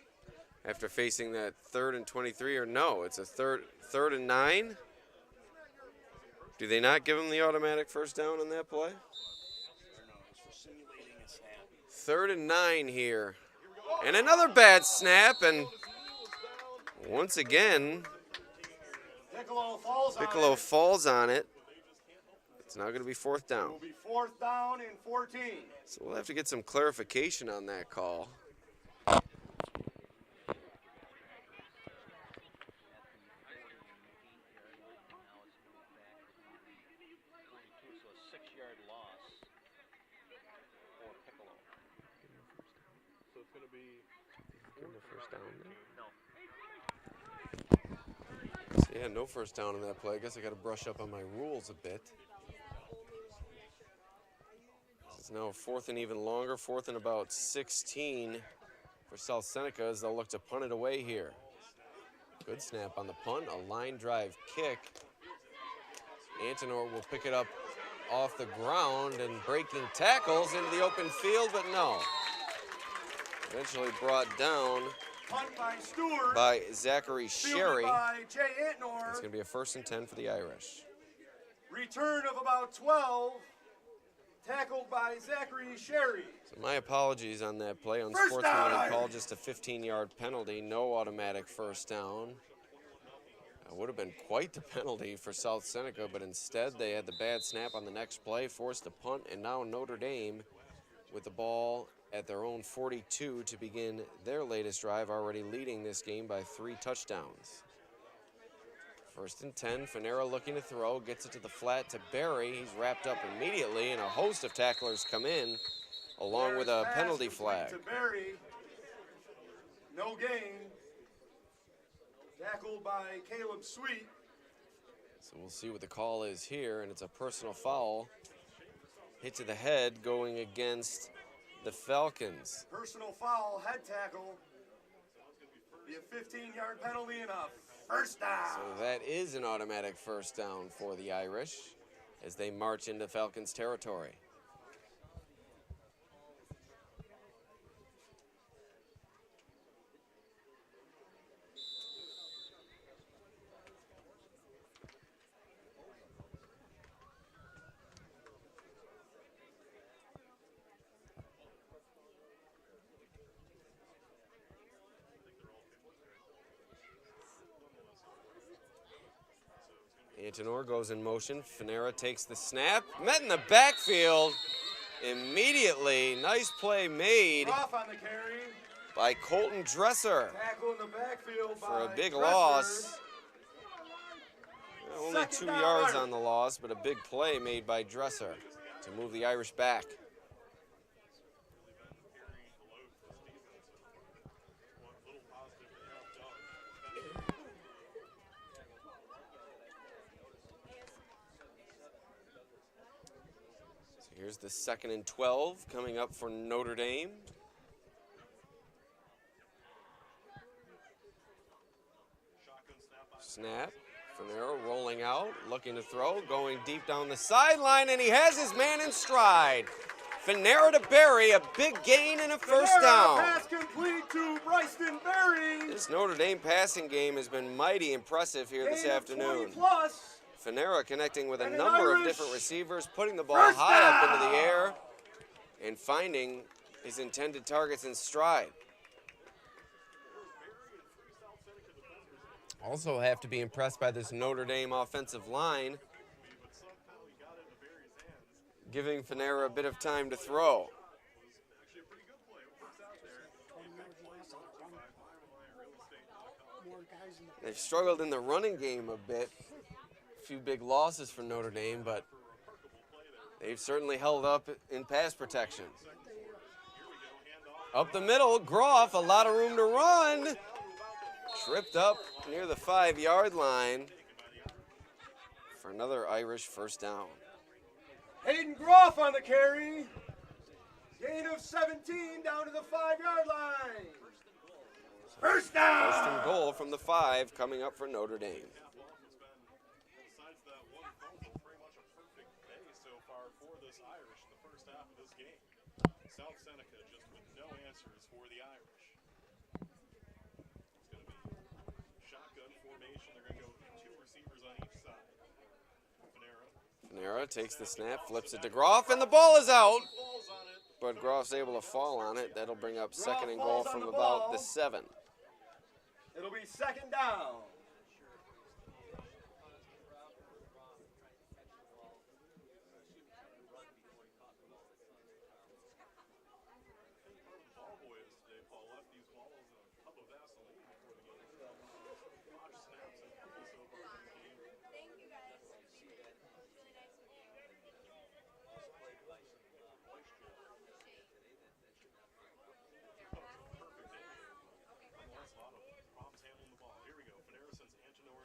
after facing that 3rd and 23, or no, it's a 3rd and 9. Do they not give him the automatic 1st down on that play? 3rd and 9 here. And another bad snap, and once again, Piccolo falls on it. It's now going to be 4th down. It will be 4th down and 14. So we'll have to get some clarification on that call. Yeah, no 1st down in that play. I guess I got to brush up on my rules a bit. It's now 4th and even longer, 4th and about 16 for South Seneca as they'll look to punt it away here. Good snap on the punt, a line drive kick. Antinor will pick it up off the ground and breaking tackles into the open field, but no. Eventually brought down Punt by Stewart. by Zachary Sherry. By Jay Antinor. It's going to be a 1st and 10 for the Irish. Return of about 12. Tackled by Zachary Sherry. So my apologies on that play. Unsportsmanlike call, just a 15-yard penalty, no automatic 1st down. It would have been quite the penalty for South Seneca, but instead they had the bad snap on the next play, forced a punt, and now Notre Dame with the ball at their own 42 to begin their latest drive, already leading this game by 3 touchdowns. 1st and 10, Finera looking to throw, gets it to the flat to Berry. He's wrapped up immediately, and a host of tacklers come in, along with a penalty flag. To Berry. No gain. Tackled by Caleb Sweet. So we'll see what the call is here, and it's a personal foul. Hit to the head going against the Falcons. Personal foul, head tackle. Be a 15-yard penalty and a 1st down. So that is an automatic 1st down for the Irish as they march into Falcons territory. Antonor goes in motion. Finera takes the snap. Met in the backfield immediately. Nice play made Off on the carry. by Colton Dresser Tackle in the backfield for a by big Dresser. loss. Only Second 2 down, yards Irish. on the loss, but a big play made by Dresser to move the Irish back. So here's the 2nd and 12 coming up for Notre Dame. Snap. Finera rolling out, looking to throw, going deep down the sideline, and he has his man in stride. Finera to Berry, a big gain and a first Finera, down. pass complete to Bryson Berry. This Notre Dame passing game has been mighty impressive here this Gain of afternoon. 20 plus. Finera connecting with a And an number of Irish different receivers, putting the ball first high up down. into the air, and finding his intended targets in stride. Also have to be impressed by this Notre Dame offensive line, giving Finera a bit of time to throw. They've struggled in the running game a bit. A few big losses for Notre Dame, but they've certainly held up in pass protection. Up the middle, Groff, a lot of room to run. Tripped up near the 5-yard line for another Irish first down. Hayden Groff on the carry. Gain of 17 down to the 5-yard line. First down. First and goal from the 5 coming up for Notre Dame. Besides that one fumble, pretty much a perfect day so far for this Irish in the first half of this game. South Seneca just with no answers for the Irish. It's going to be shotgun formation. They're going to go with 2 receivers on each side. Finera takes the snap, flips it to Groff, and the ball is out. But Groff's able to fall on it. That'll bring up second and goal from about the 7. It'll be second down. Ball boys today, Paul, left these balls in a cup of Vaseline before the game. Watch snaps and fumbles so far in this game. Thank you guys. Appreciate it. It was really nice of you.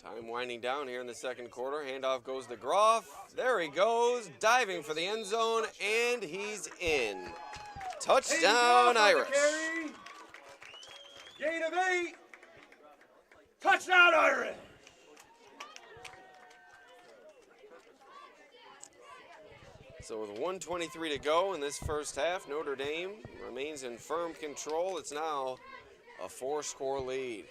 Time winding down here in the second quarter. Handoff goes to Groff. There he goes, diving for the end zone, and he's in. Touchdown, Irish. Gain of 8. Touchdown, Irish. So with 1:23 to go in this first half, Notre Dame remains in firm control. It's now a 4-score lead.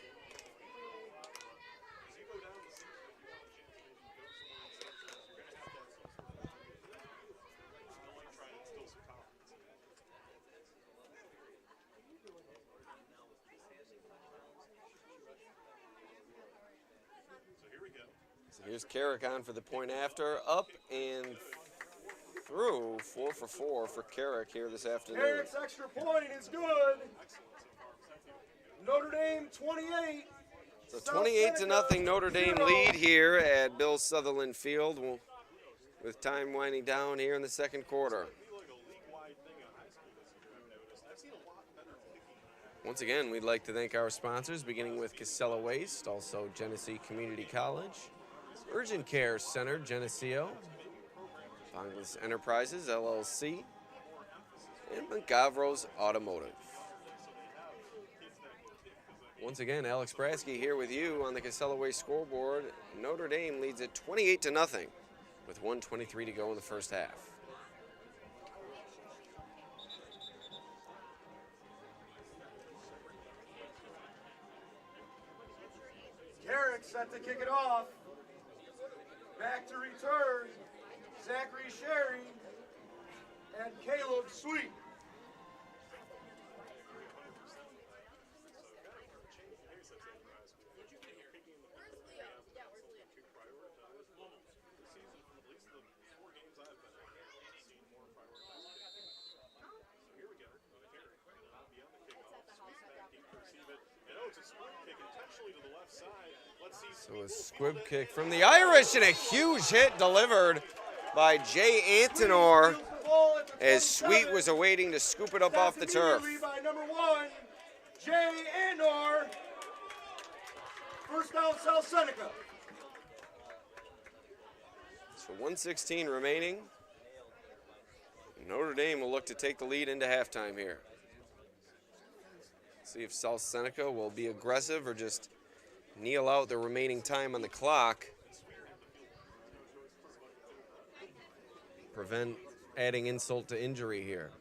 So here's Carrick on for the point after. Up and through. 4 for 4 for Carrick here this afternoon. Carrick's extra point is good. Notre Dame 28. So South 28 to Seneca, nothing Notre Dame 0. lead here at Bill Sutherland Field with time winding down here in the second quarter. Once again, we'd like to thank our sponsors, beginning with Casella Waste, also Genesee Community College, Urgent Care Center, Geneseo, Bonglis Enterprises, LLC, and Montgavros Automotive. Once again, Alex Brasky here with you on the Casella Waste scoreboard. Notre Dame leads at 28 to nothing with 1:23 to go in the first half. Carrick set to kick it off. Back to return. Zachary Sherry and Caleb Sweet. squib kick intentionally to the left side. Let's see. So a squib kick from the Irish and a huge hit delivered by Jay Antonor as Sweet was awaiting to scoop it up off the turf. By number 1, Jay Antonor. First down, South Seneca. So 1:16 remaining. Notre Dame will look to take the lead into halftime here. See if South Seneca will be aggressive or just kneel out the remaining time on the clock. Prevent adding insult to injury here.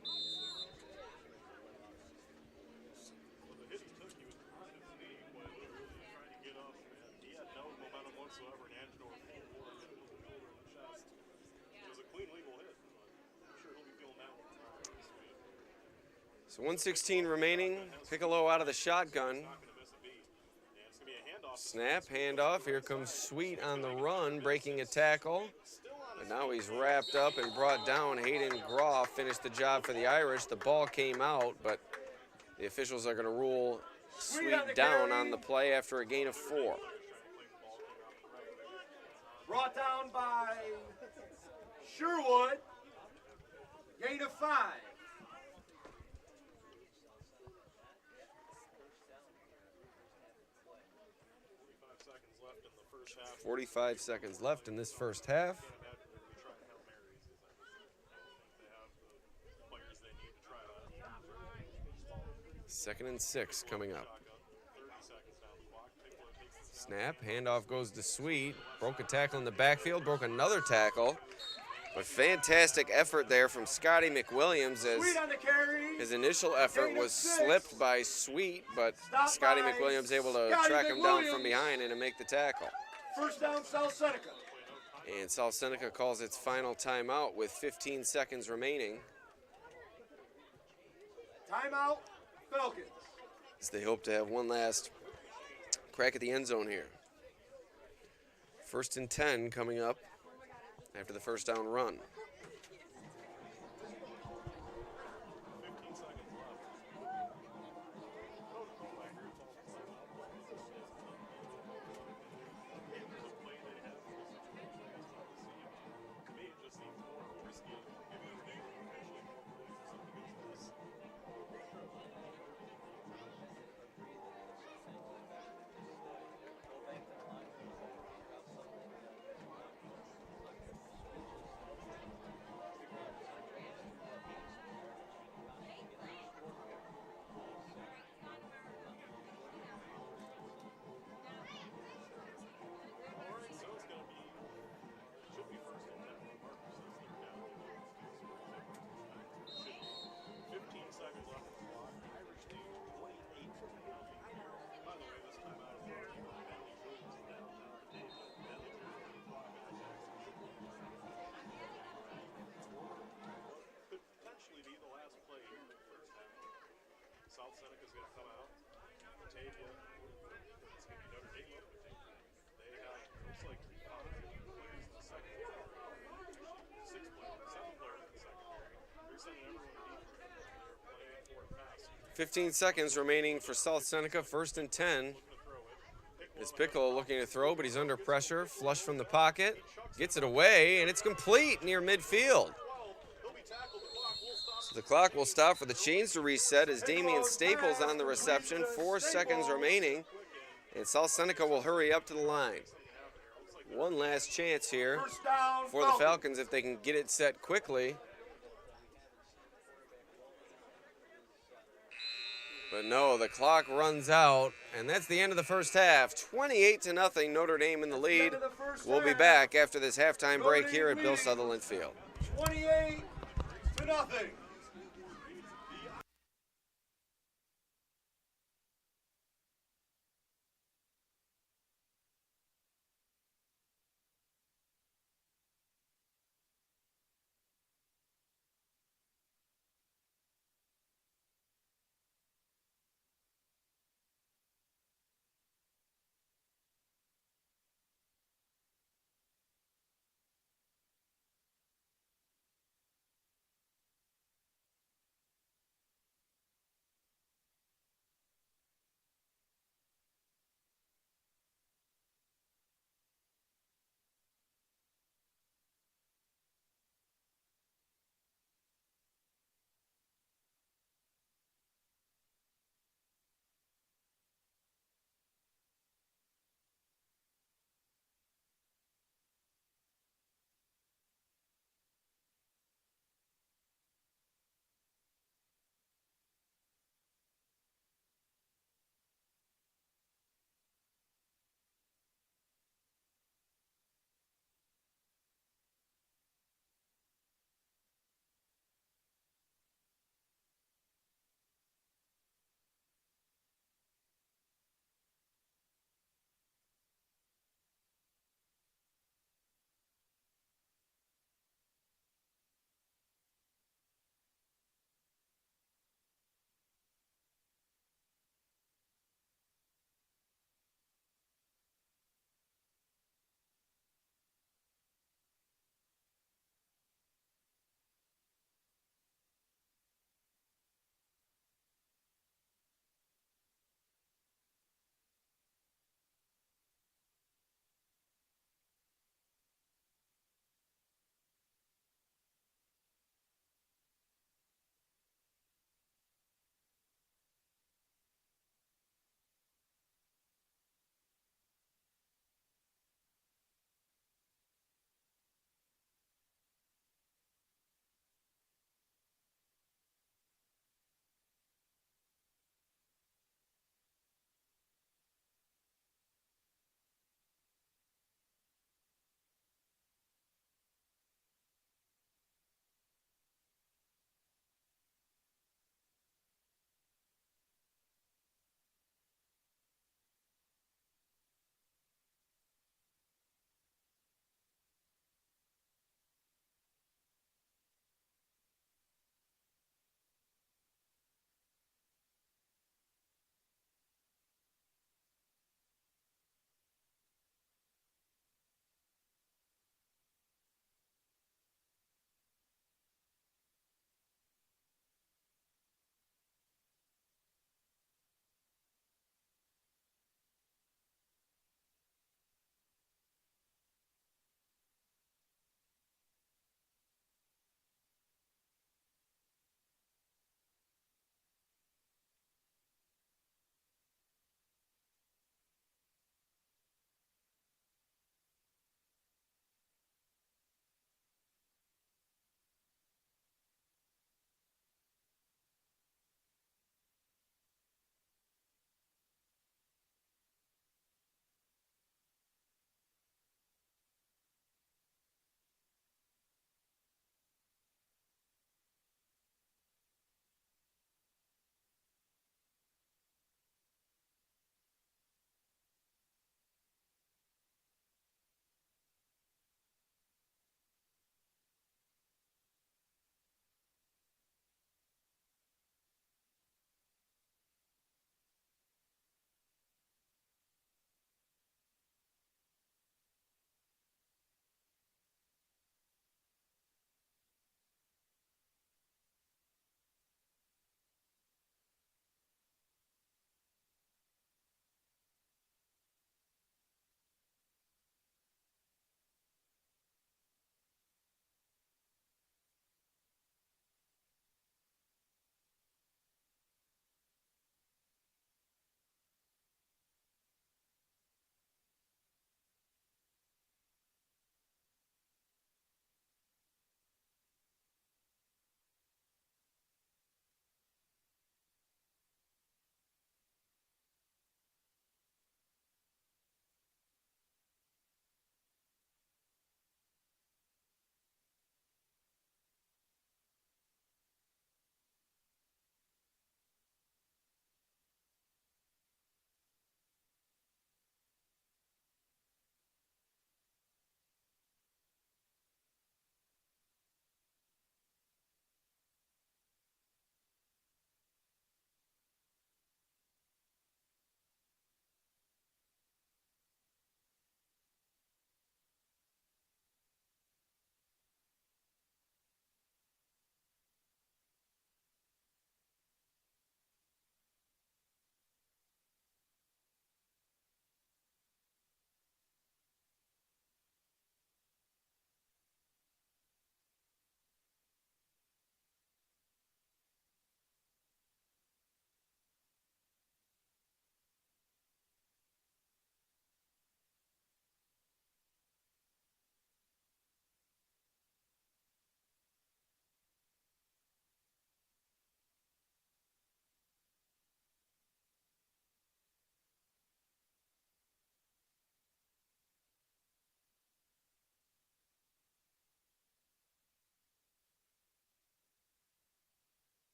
So 1:16 remaining. Piccolo out of the shotgun. Snap, handoff. Here comes Sweet on the run, breaking a tackle. But now he's wrapped up and brought down. Hayden Groff finished the job for the Irish. The ball came out, but the officials are going to rule Sweet down on the play after a gain of 4. Brought down by Sherwood. Gain of 5. 45 seconds left in this first half. Second and 6 coming up. Snap, handoff goes to Sweet. Broke a tackle in the backfield, broke another tackle. But fantastic effort there from Scotty McWilliams as his initial effort was slipped by Sweet, but Scotty McWilliams able to track him down from behind and to make the tackle. First down, South Seneca. And South Seneca calls its final timeout with 15 seconds remaining. Timeout, Falcons. As they hope to have one last crack at the end zone here. First and 10 coming up after the first down run. South Seneca's going to come out. Batavia. It's going to be Notre Dame up Batavia. They have, looks like 5 players in the secondary. 6 players, 7 players in the secondary. They're sending everyone deep. They're playing for a pass. 15 seconds remaining for South Seneca, first and 10. It's Piccolo looking to throw, but he's under pressure. Flush from the pocket. Gets it away, and it's complete near midfield. So the clock will stop for the chains to reset as Damian Staples on the reception. 4 seconds remaining, and South Seneca will hurry up to the line. One last chance here for the Falcons if they can get it set quickly. But no, the clock runs out, and that's the end of the first half. 28-0, Notre Dame in the lead. We'll be back after this halftime break here at Bill Sutherland Field. 28-0.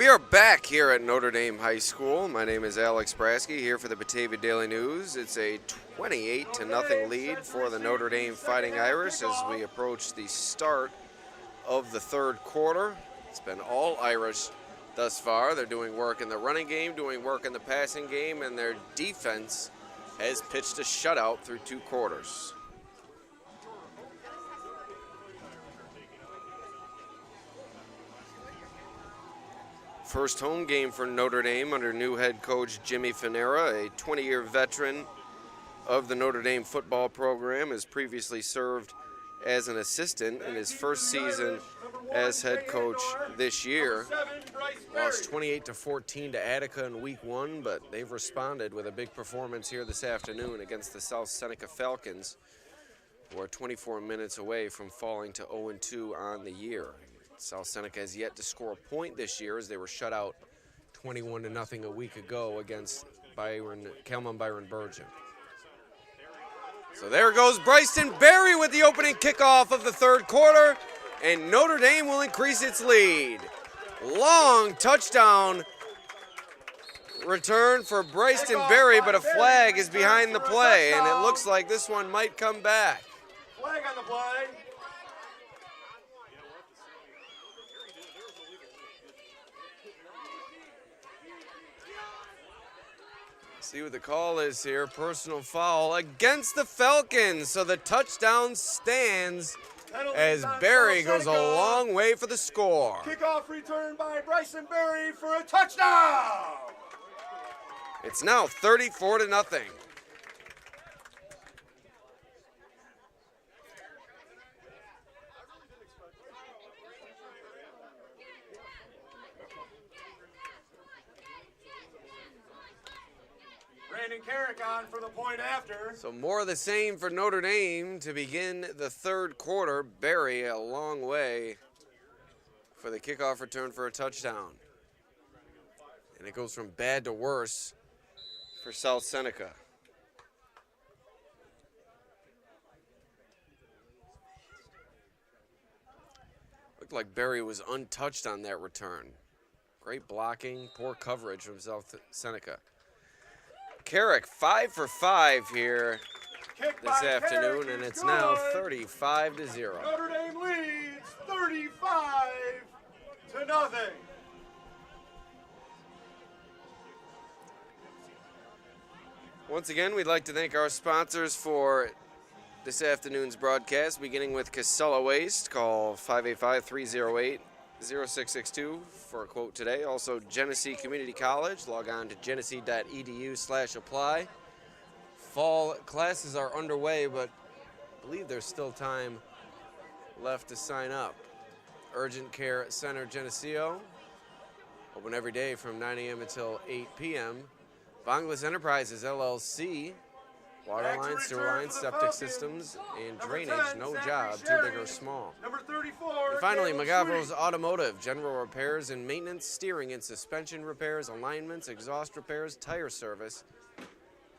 We are back here at Notre Dame High School. My name is Alex Brasky here for the Batavia Daily News. It's a 28-0 lead for the Notre Dame Fighting Irish as we approach the start of the third quarter. It's been all Irish thus far. They're doing work in the running game, doing work in the passing game, and their defense has pitched a shutout through 2 quarters. First home game for Notre Dame under new head coach Jimmy Fanera, a 20-year veteran of the Notre Dame football program, has previously served as an assistant in his first season as head coach this year. Lost 28-14 to Attica in week 1, but they've responded with a big performance here this afternoon against the South Seneca Falcons, who are 24 minutes away from falling to 0-2 on the year. South Seneca has yet to score a point this year as they were shut out 21-0 a week ago against Calmon Byron Burgeon. So there goes Bryson Berry with the opening kickoff of the third quarter, and Notre Dame will increase its lead. Long touchdown return for Bryson Berry, but a flag is behind the play, and it looks like this one might come back. Flag on the play. See what the call is here. Personal foul against the Falcons. So the touchdown stands as Berry goes a long way for the score. Kickoff return by Bryson Berry for a touchdown. It's now 34-0. On for the point after. So more of the same for Notre Dame to begin the third quarter. Berry a long way for the kickoff return for a touchdown. And it goes from bad to worse for South Seneca. Looked like Berry was untouched on that return. Great blocking, poor coverage from South Seneca. Carrick 5 for 5 here this afternoon, and it's now 35-0. Notre Dame leads 35-0. Once again, we'd like to thank our sponsors for this afternoon's broadcast, beginning with Casella Waste. Call 585-308-0662 for a quote today. Also, Genesee Community College. Log on to genesee.edu/apply. Fall classes are underway, but I believe there's still time left to sign up. Urgent Care Center Geneseo. Open every day from 9 a.m. until 8 p.m. Bonglis Enterprises, LLC. Water lines, sewer lines, septic systems, and drainage, no job, too big or small. Number 34. And finally, McGavro's Automotive, general repairs and maintenance, steering and suspension repairs, alignments, exhaust repairs, tire service,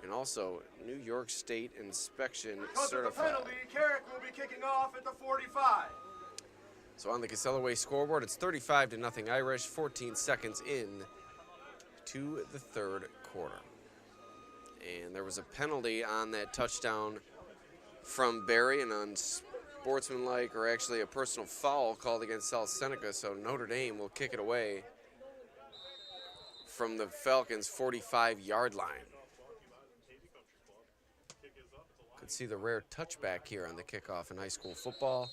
and also New York State inspection certified. Because of the penalty, Carrick will be kicking off at the 45. So on the Casella Way scoreboard, it's 35-0 Irish, 14 seconds in to the third quarter. And there was a penalty on that touchdown from Berry, and unsportsmanlike, or actually a personal foul called against South Seneca, so Notre Dame will kick it away from the Falcons' 45-yard line. Could see the rare touchback here on the kickoff in high school football,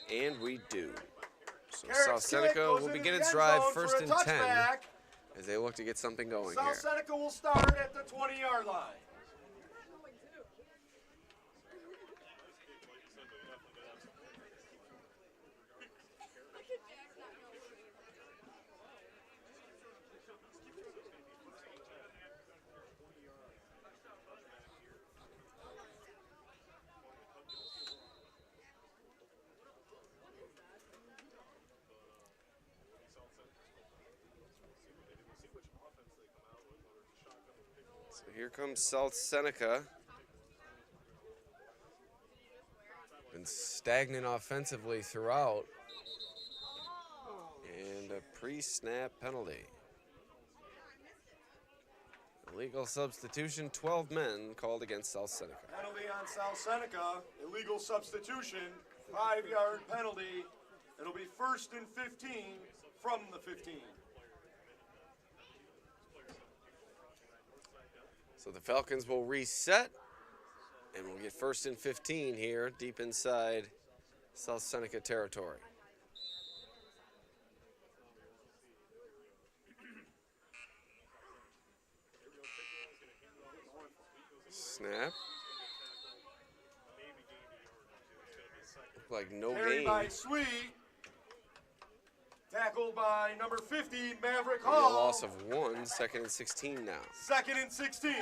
and we do. So South Seneca will begin its drive first and 10. As they look to get something going here. South Seneca will start at the 20-yard line. Here comes South Seneca. Been stagnant offensively throughout. And a pre-snap penalty. Illegal substitution, 12 men called against South Seneca. Penalty on South Seneca, illegal substitution, 5-yard penalty. It'll be 1st and 15 from the 15. So the Falcons will reset, and we'll get 1st and 15 here, deep inside South Seneca territory. Snap. Looked like no Carried gain. by Sweet. Tackled by number 50, Maverick A Hall. loss of 1, 2nd and 16 now. 2nd and 16.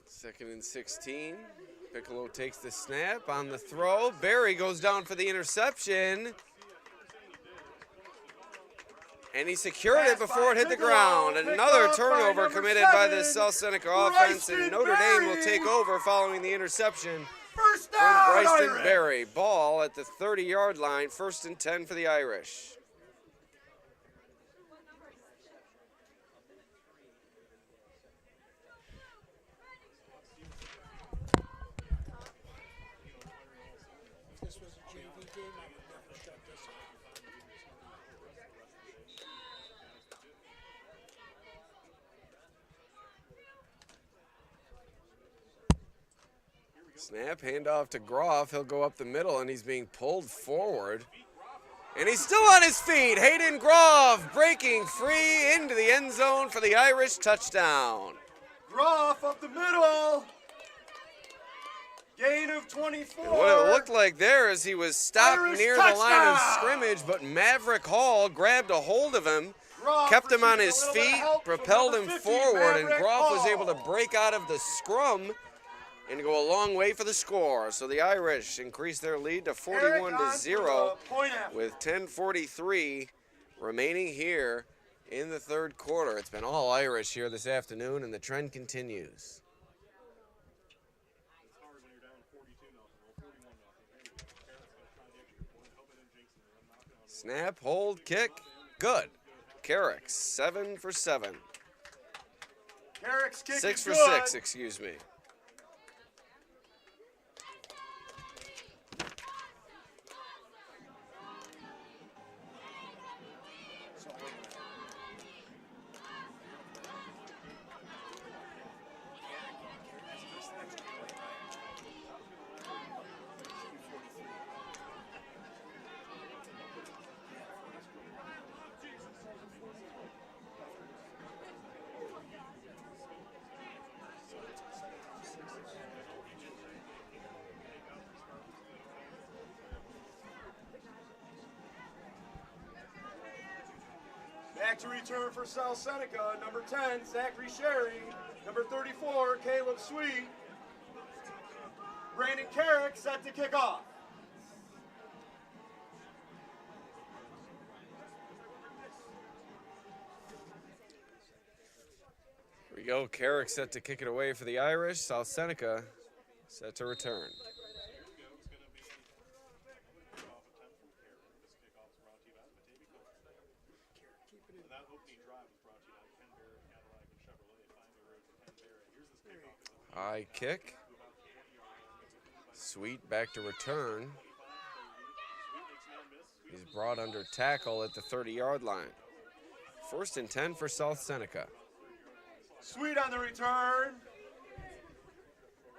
Second and 16. Piccolo takes the snap on the throw. Barry goes down for the interception. And he secured it before it hit the ground. Another turnover committed by the South Seneca offense, and Notre Dame will take over following the interception First from down, Bryson Irish. Barry. Ball at the 30-yard line, 1st and 10 for the Irish. If this was a JV game, I would never shut this off. Snap, handoff to Groff. He'll go up the middle, and he's being pulled forward. And he's still on his feet. Hayden Groff breaking free into the end zone for the Irish touchdown. Groff up the middle. Gain of 24. And what it looked like there is he was stopped Irish near the line of touchdown. scrimmage, but Maverick Hall grabbed a hold of him, Groff kept him on received a his little bit of feet, help from propelled number him 50, forward, and Maverick Groff was Hall. able to break out of the scrum and go a long way for the score. So the Irish increase their lead to 41-0 with 10:43 remaining here in the third quarter. It's been all Irish here this afternoon, and the trend continues. Snap, hold, kick, good. Carrick, 7 for 7. Carrick's kick 6 is for good. 6, excuse me. Back to return for South Seneca, number 10, Zachary Sherry. Number 34, Caleb Sweet. Brandon Carrick set to kick off. Here we go. Carrick set to kick it away for the Irish. South Seneca set to return. High kick. Sweet back to return. He's brought under tackle at the 30-yard line. 1st and 10 for South Seneca. Sweet on the return.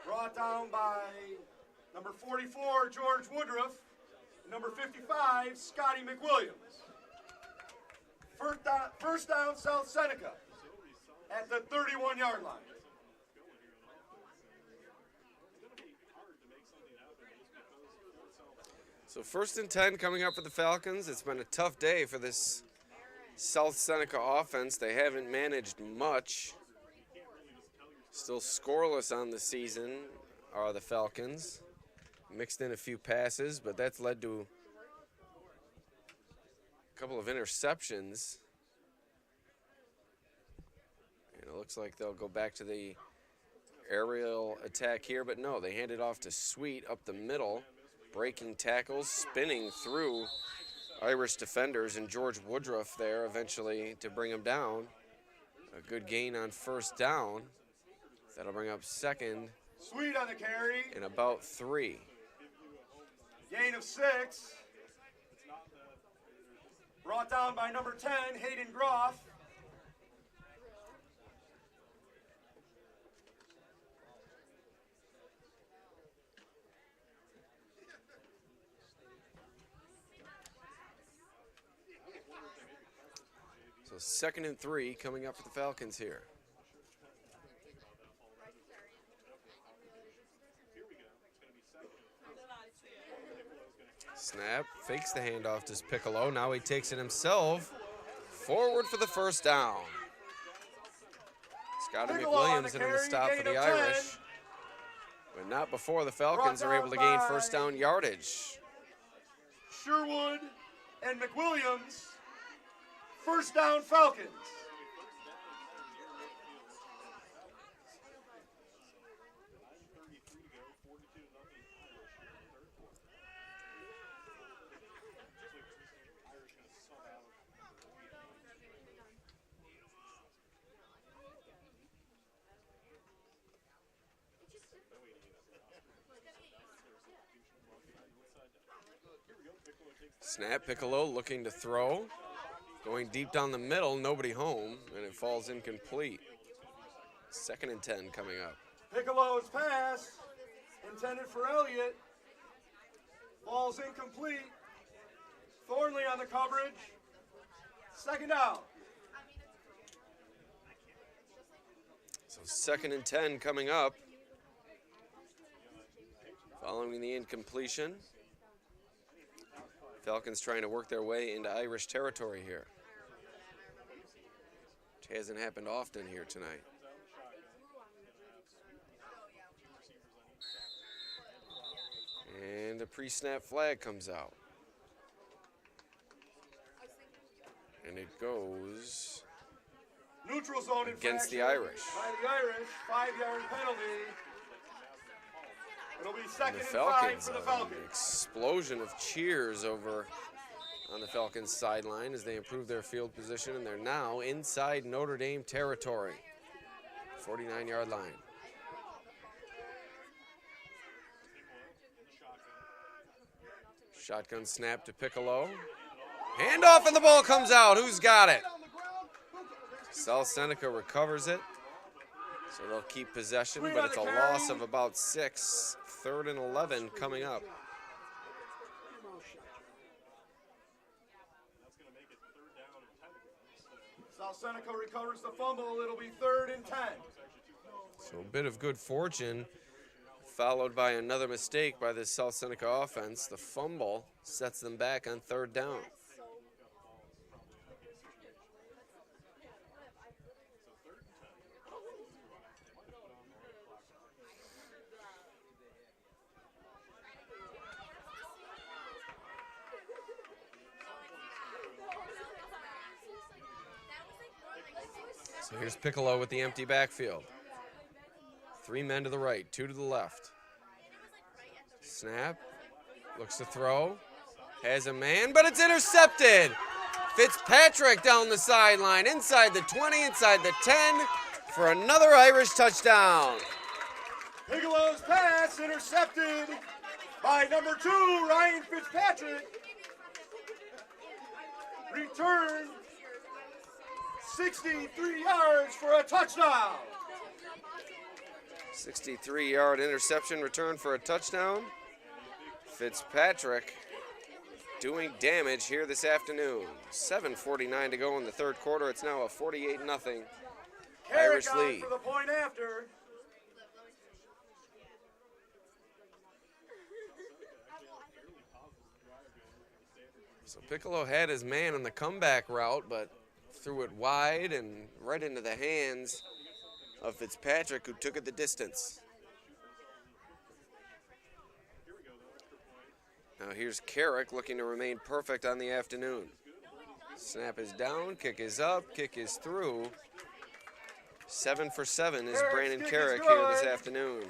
Brought down by number 44, George Woodruff. Number 55, Scotty McWilliams. First down, South Seneca at the 31-yard line. So 1st and 10 coming up for the Falcons. It's been a tough day for this South Seneca offense, they haven't managed much. Still scoreless on the season are the Falcons. Mixed in a few passes, but that's led to a couple of interceptions. And it looks like they'll go back to the aerial attack here, but no, they hand it off to Sweet up the middle, breaking tackles, spinning through Irish defenders, and George Woodruff there eventually to bring him down. A good gain on first down. That'll bring up second. Sweet on the carry. And about 3. Gain of 6. Brought down by number 10, Hayden Groff. So 2nd and 3 coming up for the Falcons here. Snap, fakes the handoff to Piccolo. Now he takes it himself. Forward for the first down. Scotty McWilliams in on the stop for the Irish. But not before the Falcons are able to gain first down yardage. Sherwood and McWilliams. First down Falcons. Snap, Piccolo looking to throw. Going deep down the middle, nobody home, and it falls incomplete. 2nd and 10 coming up. Piccolo's pass, intended for Elliott, falls incomplete. Thornley on the coverage. 2nd down. So 2nd and 10 coming up. Following the incompletion. Falcons trying to work their way into Irish territory here. Which hasn't happened often here tonight. And a pre-snap flag comes out. And it goes Neutral zone against the infraction Irish. By the Irish, 5-yard penalty. It'll be 2nd And the and 5 Falcons, for the an Falcons. explosion of cheers over on the Falcons sideline as they improve their field position, and they're now inside Notre Dame territory. 49-yard line. Shotgun snap to Piccolo. Handoff and the ball comes out. Who's got it? South Seneca recovers it. So they'll keep possession, but it's a loss of about 6. 3rd and 11 coming up. South Seneca recovers the fumble. It'll be 3rd and 10. So a bit of good fortune, followed by another mistake by the South Seneca offense. The fumble sets them back on 3rd down. So here's Piccolo with the empty backfield. 3 men to the right, 2 to the left. Snap, looks to throw, has a man, but it's intercepted. Fitzpatrick down the sideline, inside the 20, inside the 10, for another Irish touchdown. Piccolo's pass intercepted by number 2, Ryan Fitzpatrick. Return 63 yards for a touchdown. 63-yard interception return for a touchdown. Fitzpatrick doing damage here this afternoon. 7:49 to go in the 3rd quarter. It's now a 48-0 Irish lead. For the point after. So Piccolo had his man on the comeback route, but threw it wide and right into the hands of Fitzpatrick, who took it the distance. Now here's Carrick looking to remain perfect on the afternoon. Snap is down, kick is up, kick is through. 7 for 7 is Brandon Carrick here this afternoon.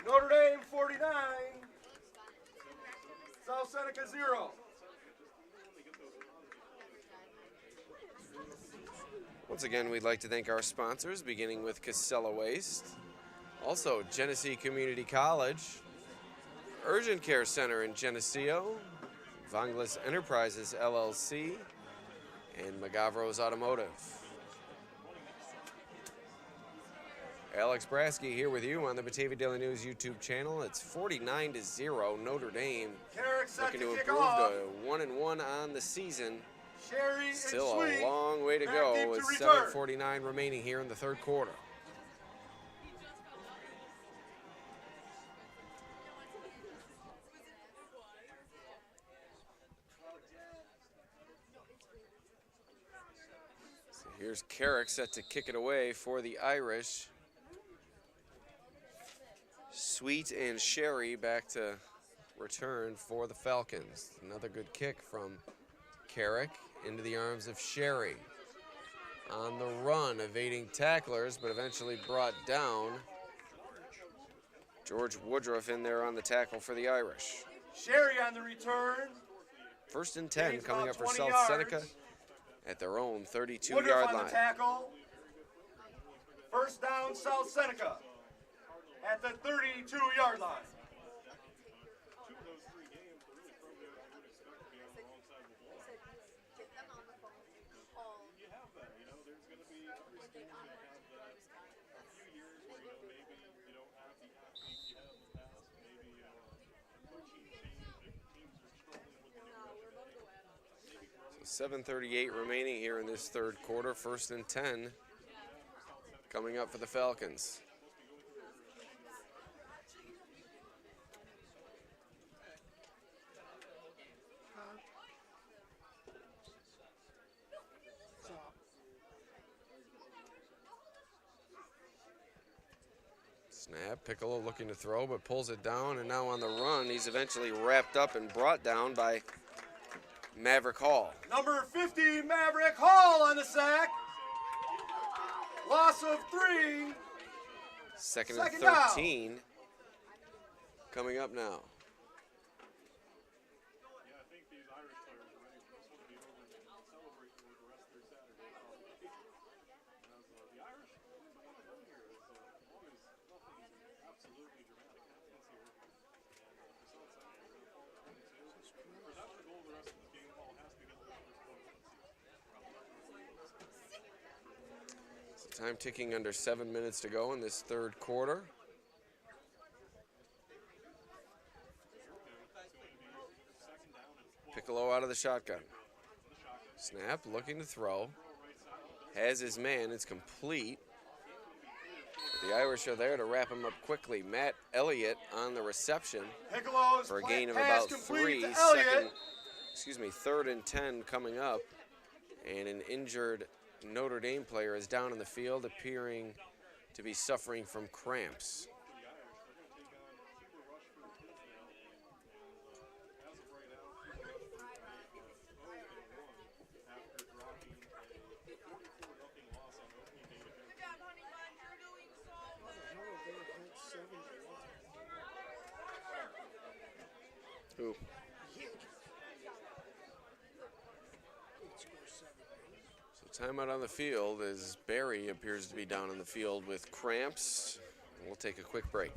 Notre Dame 49, South Seneca 0. Once again, we'd like to thank our sponsors, beginning with Casella Waste, also Genesee Community College, Urgent Care Center in Geneseo, Vanglis Enterprises LLC, and Magavro's Automotive. Alex Brasky here with you on the Batavia Daily News YouTube channel. It's 49-0 Notre Dame, looking to improve to 1-1 on the season. Still a long way to go with 7:49 remaining here in the third quarter. So here's Carrick set to kick it away for the Irish. Sweet and Sherry back to return for the Falcons. Another good kick from Carrick into the arms of Sherry. On the run, evading tacklers, but eventually brought down. George Woodruff in there on the tackle for the Irish. Sherry on the return. 1st and 10 coming up for South yards. Seneca at their own 32-yard Woodruff on line. the tackle. 1st down, South Seneca at the 32-yard line. So 7:38 remaining here in this third quarter. 1st and 10 coming up for the Falcons. Snap, Piccolo looking to throw, but pulls it down, and now on the run, he's eventually wrapped up and brought down by Maverick Hall. Number 50, Maverick Hall on the sack. Loss of 3. Second Second and down. 13 coming up now. Time ticking under 7 minutes to go in this third quarter. Piccolo out of the shotgun. Snap, looking to throw. Has his man, it's complete. The Irish are there to wrap him up quickly. Matt Elliott on the reception Piccolo's for a gain of pass about complete 3. to Elliott. 3rd and 10 coming up. And an injured Notre Dame player is down in the field, appearing to be suffering from cramps. Who? Timeout on the field as Barry appears to be down on the field with cramps. We'll take a quick break.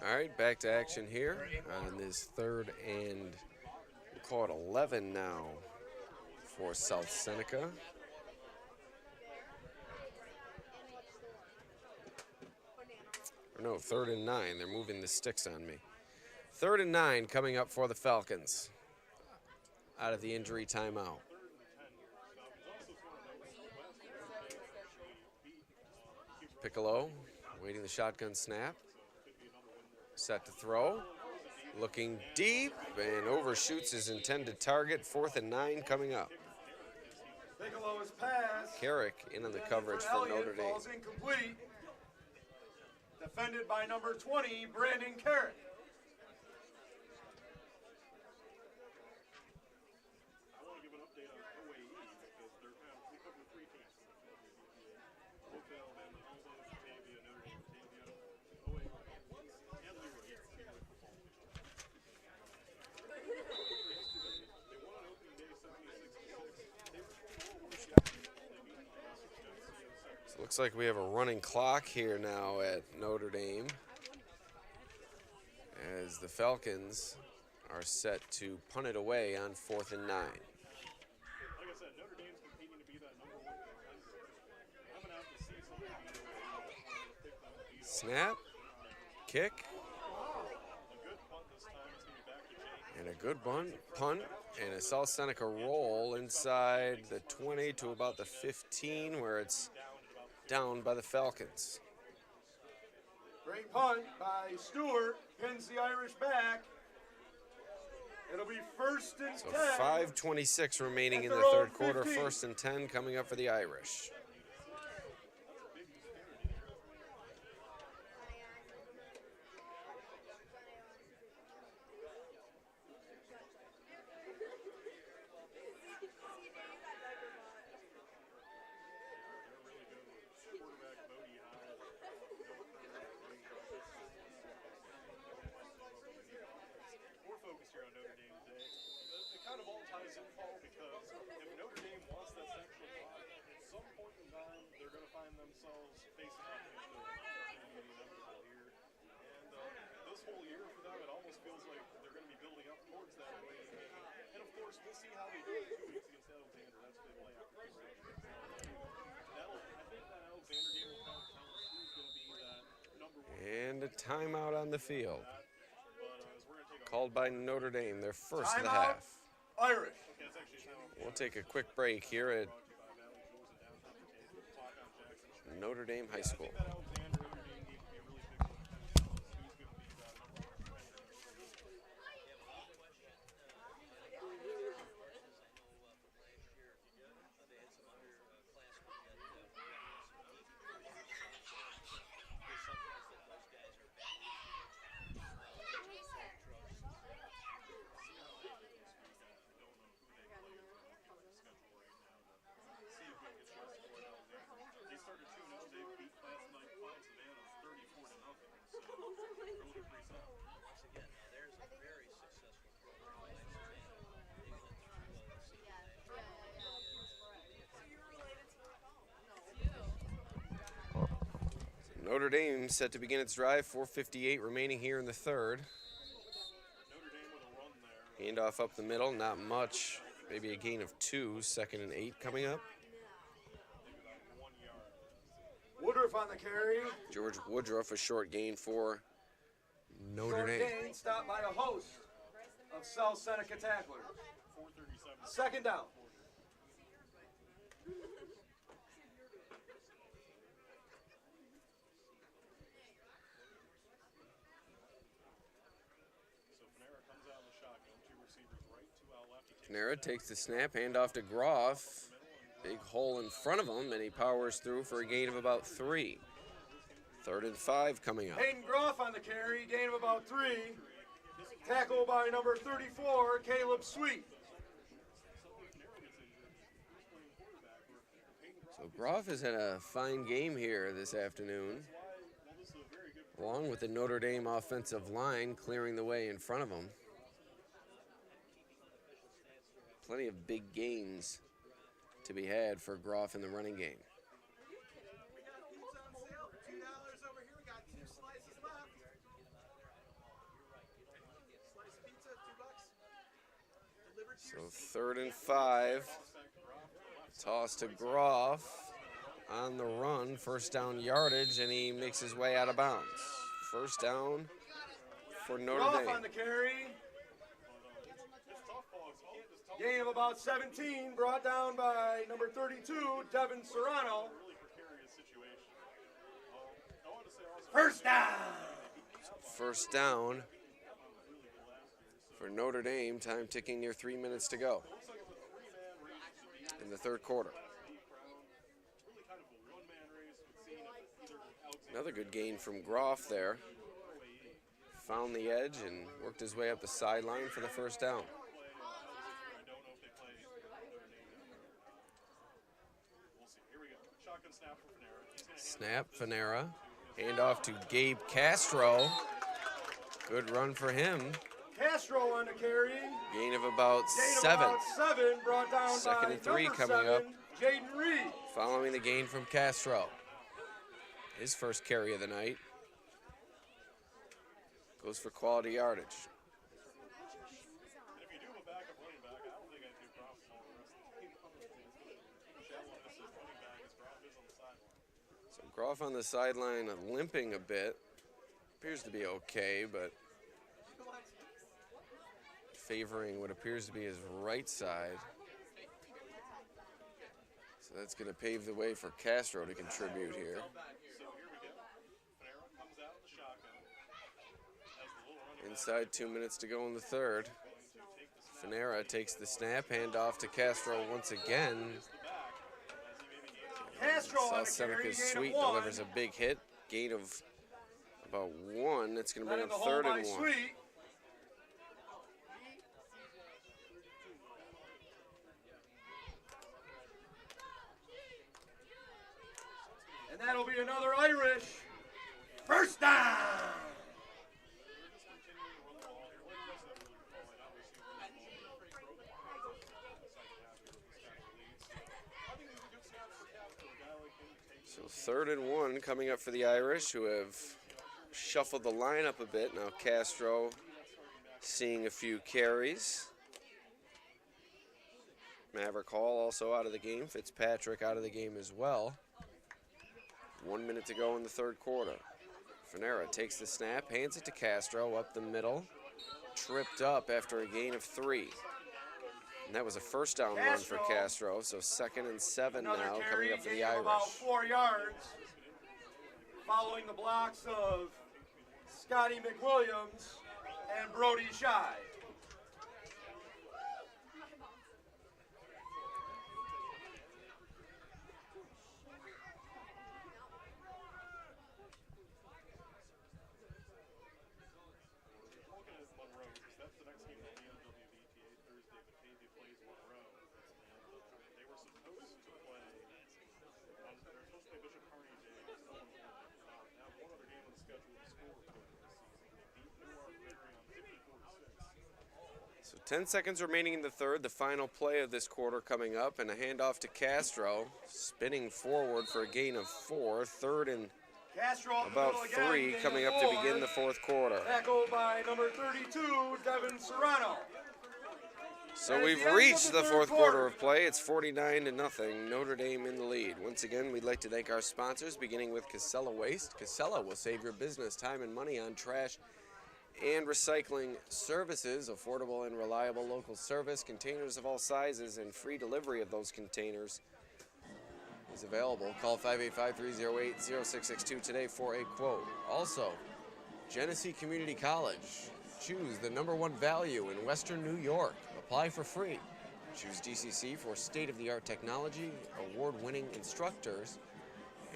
All right, back to action here on this third and we'll call it 11 now for South Seneca. Or no, 3rd and 9. They're moving the sticks on me. 3rd and 9 coming up for the Falcons out of the injury timeout. Piccolo waiting the shotgun snap. Set to throw. Looking deep and overshoots his intended target. 4th and 9 coming up. Bigelow's pass. Carrick in on the coverage for Notre Dame. Falls incomplete. Defended by number 20, Brandon Carrick. I want to give an update on OAE because they're kind of they cover 3 teams. Hotel, then Batavia, Notre Dame, Batavia, OAE, and Leroy. They won on opening day 76-66. So it looks like we have a running clock here now at Notre Dame as the Falcons are set to punt it away on 4th and 9. Like I said, Notre Dame's competing to be that number 1 contender. I'm going to have to see something to pick them to beat them. Snap, kick, A good punt this time. It's going to be back to Jake. and a good punt, and a South Seneca roll inside the 20 to about the 15 where it's down by the Falcons. Great punt by Stewart. Pins the Irish back. It'll be 1st and So 10. 5:26 remaining in At the their third own quarter. 15. 1st and 10 coming up for the Irish. Quarterback Bodie High. We're focused here on Notre Dame today. It kind of all ties in, Paul, because if Notre Dame wants that sectional bye, at some point in time, they're going to find themselves facing off against Notre Dame. It's going to be inevitable here. And this whole year for them, it almost feels like they're going to be building up towards that way. And of course, we'll see how they do in 2 weeks against Alexander. That's the play after this. I think that Alexander game will count who's going to be that number 1. And a timeout on the field. But as we're going to take a Called by Notre Dame, their first of the Timeout. half. Irish. okay, it's actually now We'll take a quick break here at brought to you by Valley Jewels and downtown Batavia. Clock on Jackson Street. Notre Dame High I School. think that Alexander Notre Dame game will be a really big one. Who's going to be that number 1 contender? They started 2-0. They beat last night Cloud Savannah 34-0. So they're looking pretty solid. Notre Dame set to begin its drive. 4:58 remaining here in the third. Notre Dame with a run there. Handoff up the middle, not much. Maybe a gain of 2. 2nd and 8 coming up. 1 yard. Woodruff on the carry. George Woodruff, a short gain for Notre Short Dame. gain stopped by a host of South Seneca tacklers. 4:37. 2nd down. So Panera comes out in the shotgun. 2 receivers right, 2 out left. He takes Panera takes the snap, handoff to Groff. Big hole in front of him, and he powers through for a gain of about 3. 3rd and 5 coming up. Hayden Groff on the carry. Gain of about 3. Tackle by number 34, Caleb Sweet. So Groff has had a fine game here this afternoon, along with the Notre Dame offensive line clearing the way in front of him. Plenty of big gains to be had for Groff in the running game. So 3rd and 5. Toss to Groff on the run. First down yardage, and he makes his way out of bounds. First down for Notre Groff Dame. on the carry. Gain of about 17, brought down by number 32, Devin Serrano. First down. First down for Notre Dame. Time ticking near 3 minutes to go in the 3rd quarter. Another good gain from Groff there. Found the edge and worked his way up the sideline for the first down. Snap, Fanera. Handoff to Gabe Castro. Good run for him. Castro on the carry. Gain of about Gain of 7. about 7, brought down 2nd by and 3 number coming 7, up. Jaden Reed. Following the gain from Castro. His first carry of the night. Goes for quality yardage. So Groff on the sideline limping a bit. Appears to be okay, but favoring what appears to be his right side. So that's going to pave the way for Castro to contribute here. Inside 2 minutes to go in the 3rd. Fanera takes the snap, handoff to Castro once again. Castro on the carry, Seneca's gain Sweet of 1. delivers a big hit. Gain of about 1. That's going to bring Running up the hole 3rd by and 1. Sweet. And that'll be another Irish. First down. So 3rd and 1 coming up for the Irish, who have shuffled the lineup a bit. Now Castro seeing a few carries. Maverick Hall also out of the game. Fitzpatrick out of the game as well. 1 minute to go in the 3rd quarter. Fanera takes the snap, hands it to Castro up the middle. Tripped up after a gain of 3. And that was a first down run for Castro, so 2nd and 7 Another now carry, coming up for the gain of Irish. about 4 yards. Following the blocks of Scotty McWilliams and Brody Shy. That's the next game they'll be on WBTA Thursday. Batavia plays Monroe. And they were supposed to play, they're supposed to play Bishop Kearney Day. Have one other game on the schedule with the school reporting this season. They beat Newark Berry on 54-6. So 10 seconds remaining in the 3rd, the final play of this quarter coming up, and a handoff to Castro, spinning forward for a gain of 4. 3rd and Castro about 3 coming up to begin the 4th quarter. Tackled by number 32, Devin Serrano. So we've reached the 4th quarter of play. It's 49-0. Notre Dame in the lead. Once again, we'd like to thank our sponsors, beginning with Casella Waste. Casella will save your business time and money on trash and recycling services. Affordable and reliable local service, containers of all sizes, and free delivery of those containers is available. Call 585-308-0662 today for a quote. Also, Genesee Community College. Choose the #1 value in Western New York. Apply for free. Choose GCC for state-of-the-art technology, award-winning instructors,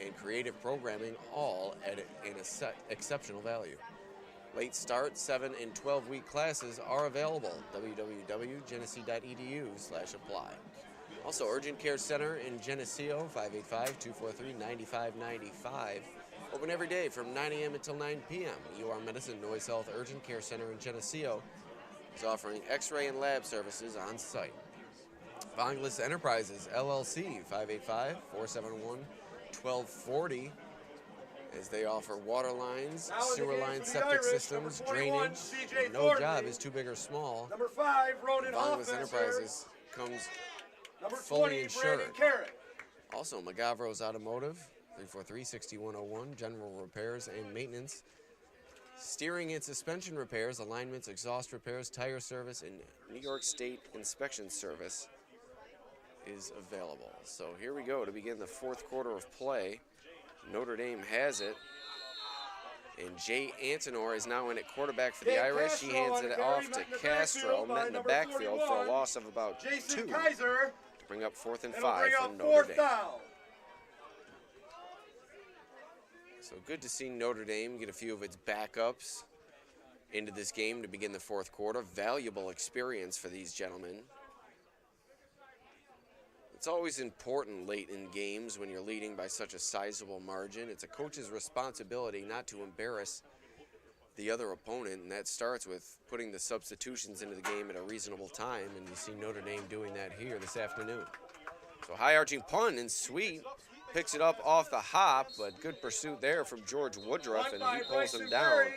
and creative programming, all at an exceptional value. Late start, 7 and 12-week classes are available. www.genesee.edu/apply. Also, Urgent Care Center in Geneseo, 585-243-9595. Open every day from 9 a.m. until 9 p.m. UR Medicine Noise Health Urgent Care Center in Geneseo is offering x-ray and lab services on site. Vonglis Enterprises, LLC, 585-471-1240. as they offer water lines, Now in the sewer game lines, for the septic Irish, systems, number 21, drainage. C.J. No Thornton. job is too big or small. Number 5, Ronan Barnabas Hoffmeister. Enterprises comes Number fully 20, insured. Brandon Carrick. Also, McGavro's Automotive, 343-6101, general repairs and maintenance. Steering and suspension repairs, alignments, exhaust repairs, tire service, and New York State inspection service is available. So here we go to begin the fourth quarter of play. Notre Dame has it. And Jay Antonor is now in at quarterback for the Irish. He hands it off to Castro, met in the backfield for a loss of about Jason 2 Kaiser. to bring up 4th and It'll 5 bring for up Notre 4th Dame. down. So good to see Notre Dame get a few of its backups into this game to begin the fourth quarter. Valuable experience for these gentlemen. It's always important late in games when you're leading by such a sizable margin. It's a coach's responsibility not to embarrass the other opponent, and that starts with putting the substitutions into the game at a reasonable time, and you see Notre Dame doing that here this afternoon. So high-arching punt, and Sweet picks it up off the hop, but good pursuit there from George Woodruff, and he pulls him down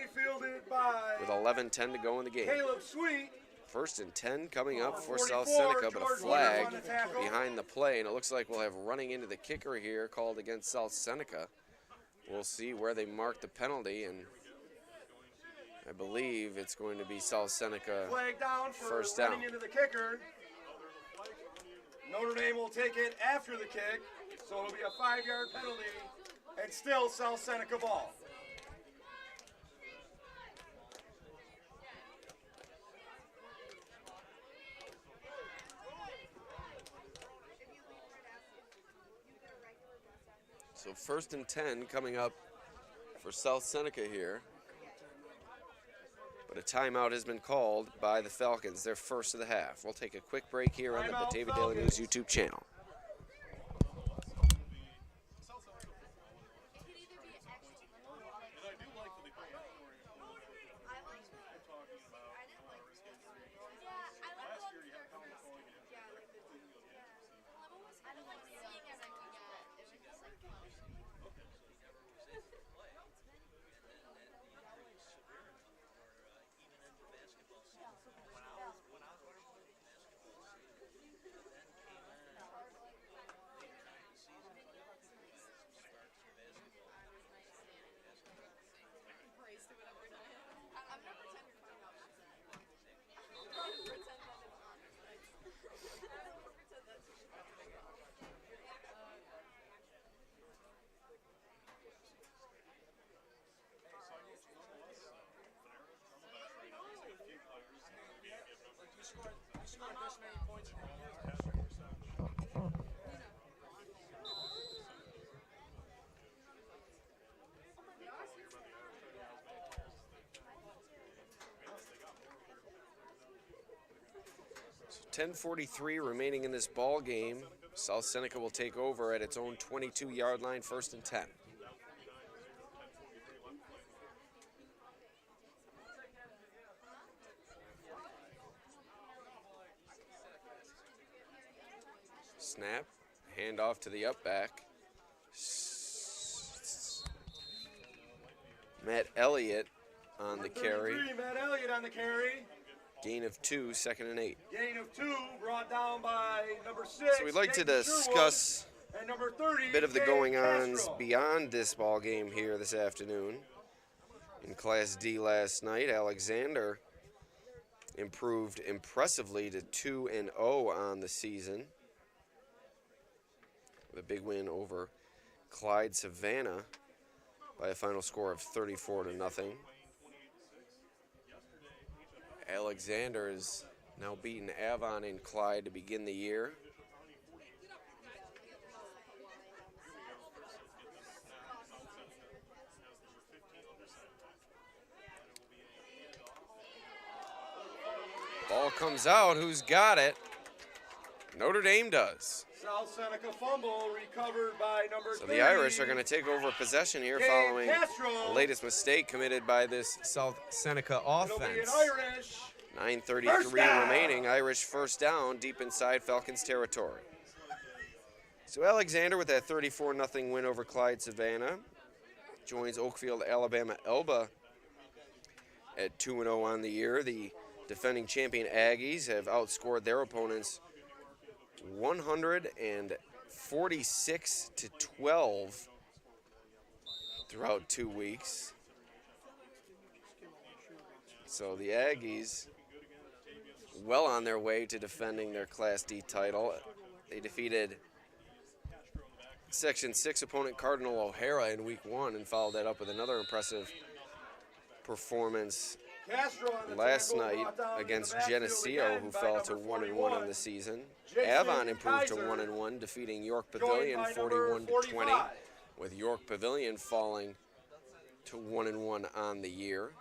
with 11:10 to go in the game. Caleb Sweet. 1st and 10 coming up for 44, South Seneca, but a George flag Woodruff on the tackle. behind the play, and it looks like we'll have running into the kicker here called against South Seneca. We'll see where they mark the penalty, and I believe it's going to be South Seneca Flag down for first running down. into the kicker. Notre Dame will take it after the kick, so it'll be a 5-yard penalty, and still South Seneca ball. So 1st and 10 coming up for South Seneca here. But a timeout has been called by the Falcons, their first of the half. We'll take a quick break here on the Timeout, Batavia Daily News YouTube channel. So 10:43 remaining in this ball game. South Seneca will take over at its own 22-yard line, 1st and 10. Snap, handoff to the up back. Matt Elliott on the carry. Matt Elliott on the carry. Gain of 2, 2nd and 8. Gain of 2, brought down by number 6. So we'd like to Jaden discuss Sherwood, and number 30, a bit of the Dave going-ons Castro. beyond this ball game here this afternoon. In Class D last night, Alexander improved impressively to 2-0 on the season, with a big win over Clyde Savannah by a final score of 34-0. Alexander has now beaten Avon and Clyde to begin the year. Ball comes out. Who's got it? Notre Dame does. South Seneca fumble recovered by number So 30. the Irish are going to take over possession here Dave following Castro. the latest mistake committed by this South Seneca It'll be an offense. Irish. 9:33 First down. remaining. Irish first down deep inside Falcons territory. So Alexander with that 34-0 win over Clyde Savannah. joins Oakfield, Alabama, Elba at 2-0 on the year. The defending champion Aggies have outscored their opponents 146 to 12 throughout 2 weeks. So the Aggies well on their way to defending their Class D title. They defeated Section 6 opponent Cardinal O'Hara in Week 1 and followed that up with another impressive performance last night against Geneseo, who fell to 1-1 on the season. Avon improved to 1-1, defeating York Pavilion 41-20, with York Pavilion falling to 1-1 on the year.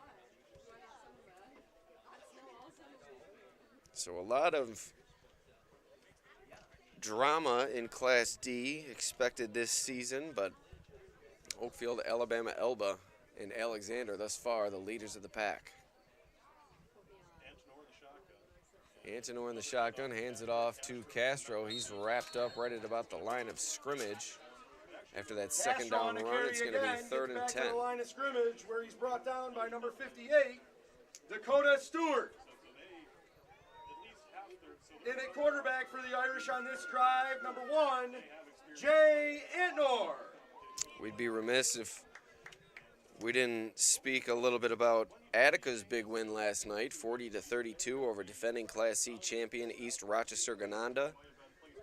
So a lot of drama in Class D expected this season, but Oakfield, Alabama, Elba, and Alexander thus far the leaders of the pack. Antonor in the shotgun hands it off to Castro. He's wrapped up right at about the line of scrimmage. After that second down run, it's going to be 3rd and 10. To the line of scrimmage where he's brought down by number 58, Dakota Stewart. In at quarterback for the Irish on this drive, number 1, Jay Antnor. We'd be remiss if we didn't speak a little bit about Attica's big win last night, 40-32 over defending Class C champion East Rochester Gananda.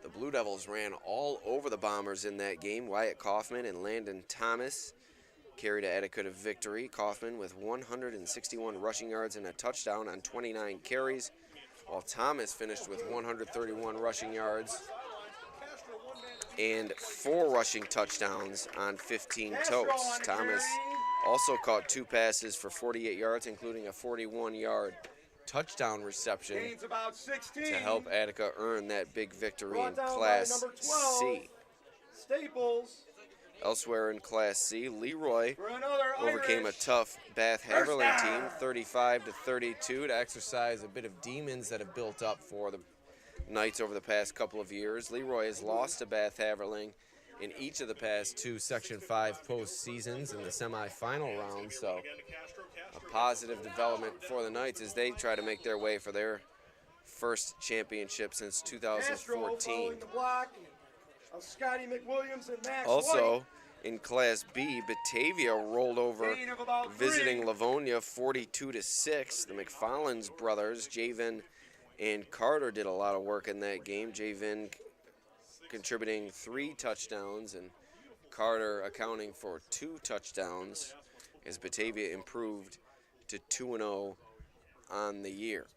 The Blue Devils ran all over the Bombers in that game. Wyatt Kaufman and Landon Thomas carried Attica to victory. Kaufman with 161 rushing yards and a touchdown on 29 carries, while Thomas finished with 131 rushing yards and 4 rushing touchdowns on 15 totes. Thomas also caught 2 passes for 48 yards, including a 41-yard touchdown reception to help Attica earn that big victory in Class C. Staples. Elsewhere in Class C, Leroy overcame a tough Bath Haverling team, 35-32, to exercise a bit of demons that have built up for the Knights over the past couple of years. Leroy has lost to Bath Haverling in each of the past 2 Section 5 postseasons in the semifinal round, so a positive development for the Knights as they try to make their way for their first championship since 2014. Scotty McWilliams and Max Also, White. in Class B, Batavia rolled over visiting Livonia 42-6. The McFarland's brothers, Javin and Carter, did a lot of work in that game. Javin contributing 3 touchdowns and Carter accounting for 2 touchdowns as Batavia improved to 2-0 on the year.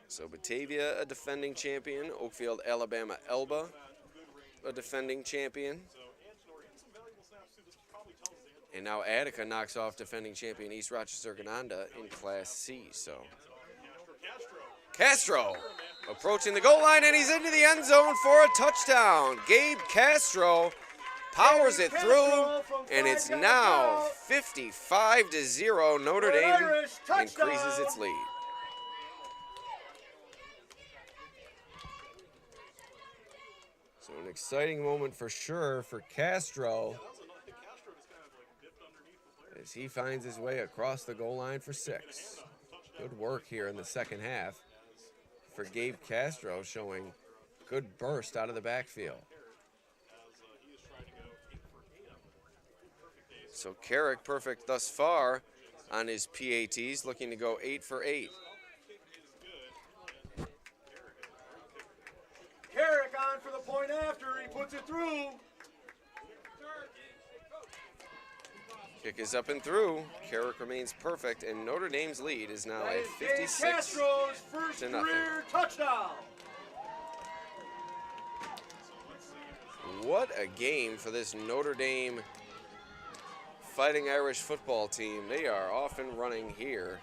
So Batavia, a defending champion. Oakfield, Alabama, Elba, a defending champion. And now Attica knocks off defending champion East Rochester Gananda in Class C. So Castro approaching the goal line, and he's into the end zone for a touchdown. Gabe Castro powers it through, and it's now 55-0. Notre Dame increases its lead. So an exciting moment for sure for Castro as he finds his way across the goal line for 6. Good work here in the second half for Gabe Castro, showing good burst out of the backfield. So Carrick perfect thus far on his PATs, looking to go 8 for 8. Carrick on for the point after. He puts it through. Kick is up and through. Carrick remains perfect, and Notre Dame's lead is now at 56 Castro's first to nothing. career touchdown. What a game for this Notre Dame Fighting Irish football team. They are off and running here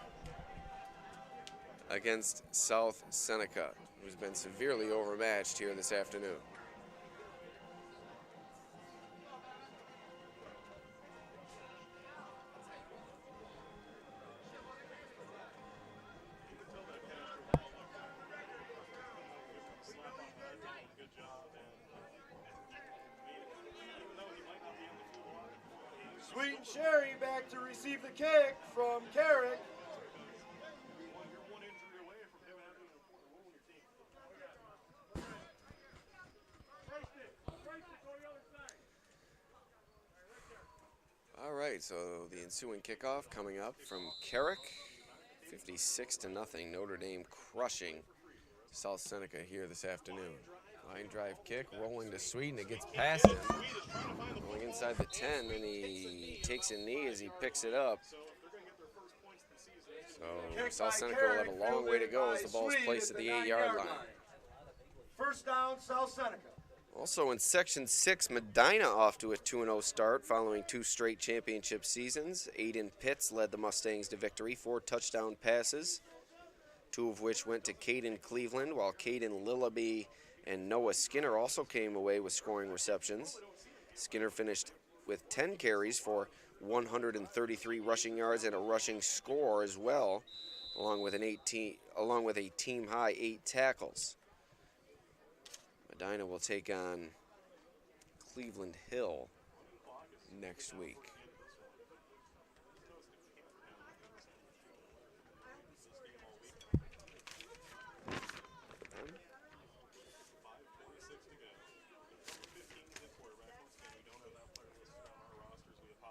against South Seneca, who's been severely overmatched here this afternoon. Sweet and Sherry back to receive the kick from Carrick. You're one injury away from him having an important role in your team. All right, so the ensuing kickoff coming up from Carrick, 56-0. Notre Dame crushing South Seneca here this afternoon. Line drive kick, rolling to Sweet, and it gets past him. Going inside the 10, and he takes a knee as he picks it up. So South Seneca will have a long way to go as the ball's placed at the 8-yard line. First down, South Seneca. Also in Section 6, Medina off to a 2-0 start following 2 straight championship seasons. Aiden Pitts led the Mustangs to victory, 4 touchdown passes, 2 of which went to Caden Cleveland, while Caden Lillaby and Noah Skinner also came away with scoring receptions. Skinner finished with 10 carries for 133 rushing yards and a rushing score as well, along with a team-high 8 tackles. Medina will take on Cleveland Hill next week.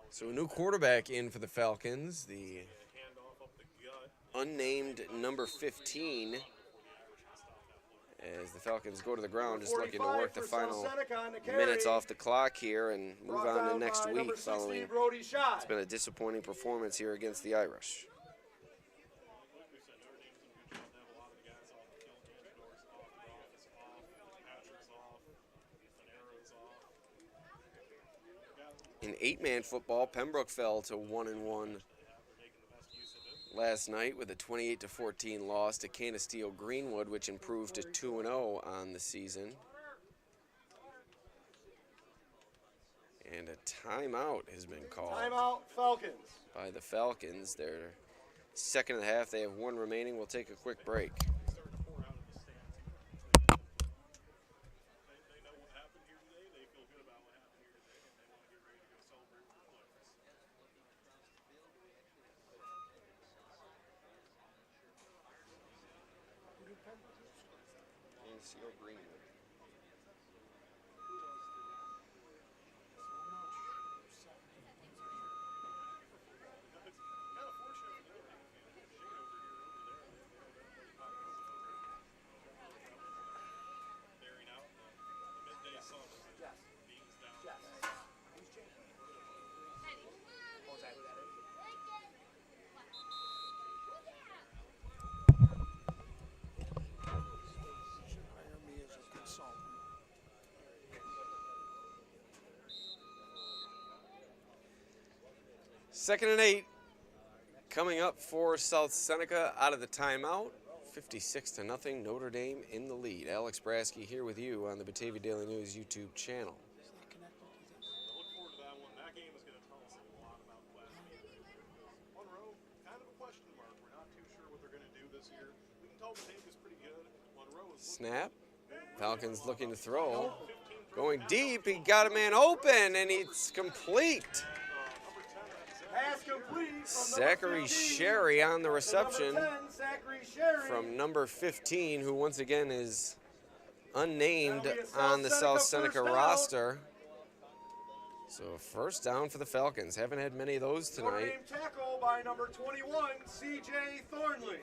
So a new quarterback in for the Falcons, the unnamed number 15, as the Falcons go to the ground, just looking to work the final minutes off the clock here and move on to next week following it's been a disappointing performance here against the Irish. In 8-man football, Pembroke fell to 1-1 last night with a 28-14 loss to Canisteo Greenwood, which improved to 2-0 on the season. And a timeout has been called. Timeout, Falcons. By the Falcons. Their second and a half, they have 1 remaining. We'll take a quick break. Second and 8 coming up for South Seneca out of the timeout. 56-0, Notre Dame in the lead. Alex Brasky here with you on the Batavia Daily News YouTube channel. I look forward to that one. That game is going to tell us a lot about Class A. Monroe, kind of a question mark. We're not too sure what they're going to do this year. We can tell Batavia's pretty good. Monroe is snap. Falcons looking to throw. Going deep. He got a man open, and it's complete. Pass complete from Zachary Sherry on the reception from number 15, who once again is unnamed on the South Seneca roster. So first down for the Falcons. Haven't had many of those tonight. Tackle by number 21, C.J. Thornley.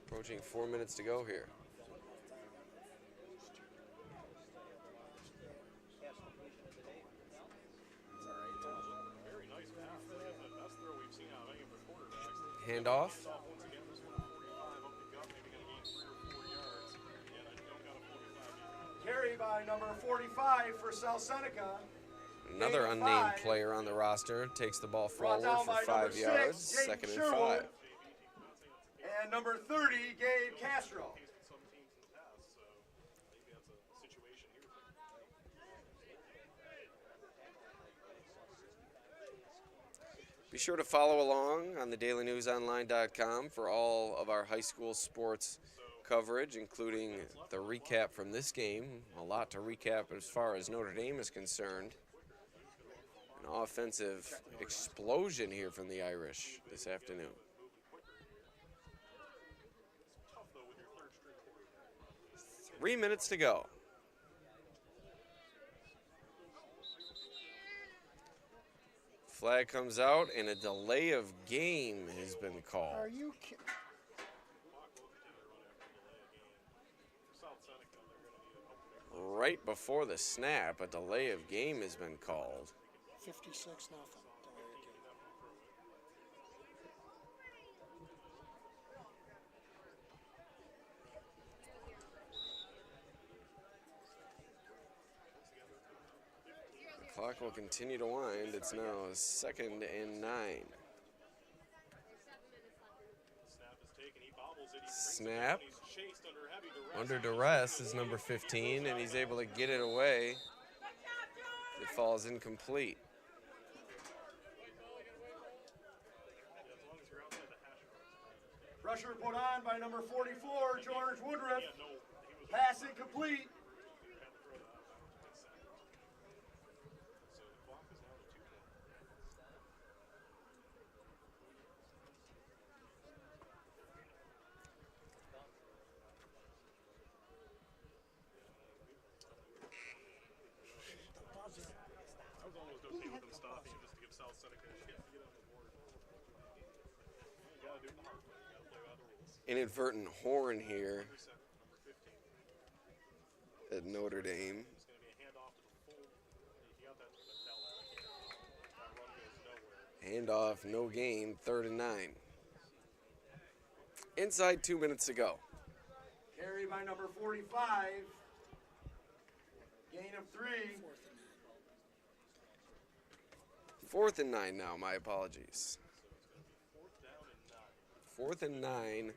Approaching 4 minutes to go here. Handoff. Carry by number 45 for South Seneca. Another unnamed player on the roster takes the ball forward for 5 yards. 2nd and 5. And number 30, Gabe Castro. Be sure to follow along on the dailynewsonline.com for all of our high school sports coverage, including the recap from this game. A lot to recap as far as Notre Dame is concerned. An offensive explosion here from the Irish this afternoon. 3 minutes to go. Flag comes out, and a delay of game has been called. Are you kidding? Right before the snap, a delay of game has been called. 56 nothing. The clock will continue to wind. It's now 2nd and 9. Snap. Under duress is number 15, and he's able to get it away. It falls incomplete. Pressure put on by number 44, George Woodruff. Pass incomplete. I was almost okay with them stopping just to give South Seneca a chance to get on the board. You gotta do it the hard way. You gotta play by the rules. Inadvertent horn here Number 15. at Notre Dame. It's gonna be a handoff to the full. You got that to tell that run goes nowhere. Handoff, no gain, 3rd and 9. Inside 2 minutes to go. Carry by number 45. Gain of 3. 4th and 9 now, my apologies. 4th and 9.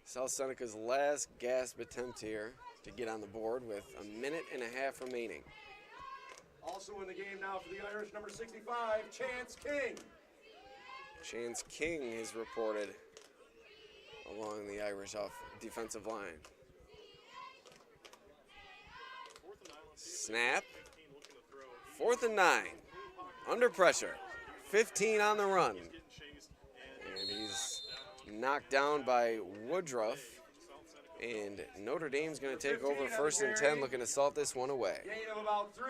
South Seneca's last gasp attempt here to get on the board with 1.5 minutes remaining. Also in the game now for the Irish, number 65, Chance King. Chance King is reported along the Irish off defensive line. Snap. 4th and 9. Under pressure. 15 on the run. And he's knocked down by Woodruff. And Notre Dame's going to take over 1st and 10, looking to salt this one away. Gain of about 3.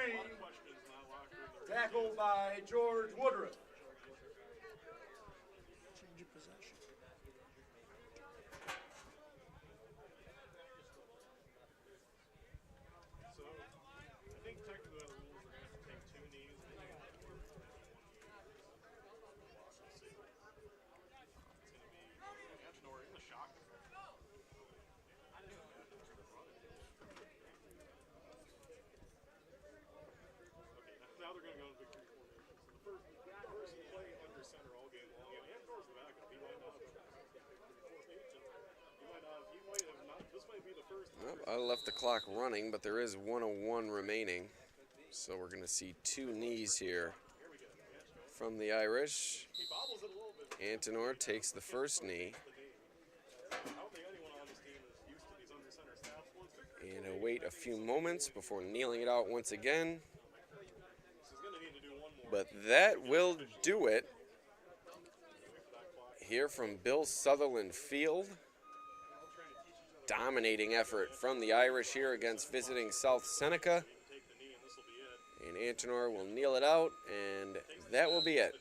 Tackled by George Woodruff. Change of possession. So, I think technically the rules are going to have to take 2 knees. It's going to be in the shock. Now they're going to go into big 3 formation. So the first play under center all game long. And Nor's the backup. He might not have. This might be the first. Well, I left the clock running, but there is 1:01 remaining. So we're going to see 2 knees here from the Irish. He bobbles it a little bit. Antonor takes the first knee I don't think anyone on this team is used to these under center snaps. and await a few moments before kneeling it out once again. So he's going to need to do one more. But that will do it here from Bill Sutherland Field. Dominating effort from the Irish here against visiting South Seneca. Take the knee and this will be it. And Antonor will kneel it out, and that will be it.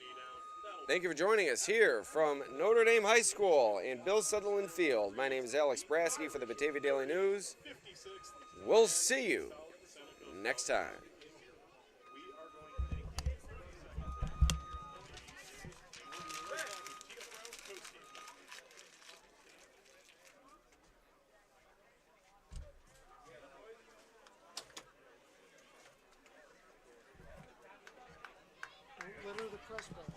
Thank you for joining us here from Notre Dame High School and Bill Sutherland Field. My name is Alex Brasky for the Batavia Daily News. We'll see you next time. Don't litter the press box.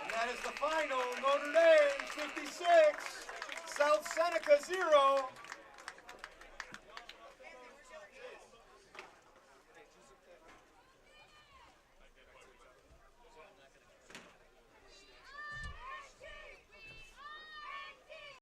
And that is the final. Notre Dame 56, South Seneca 0.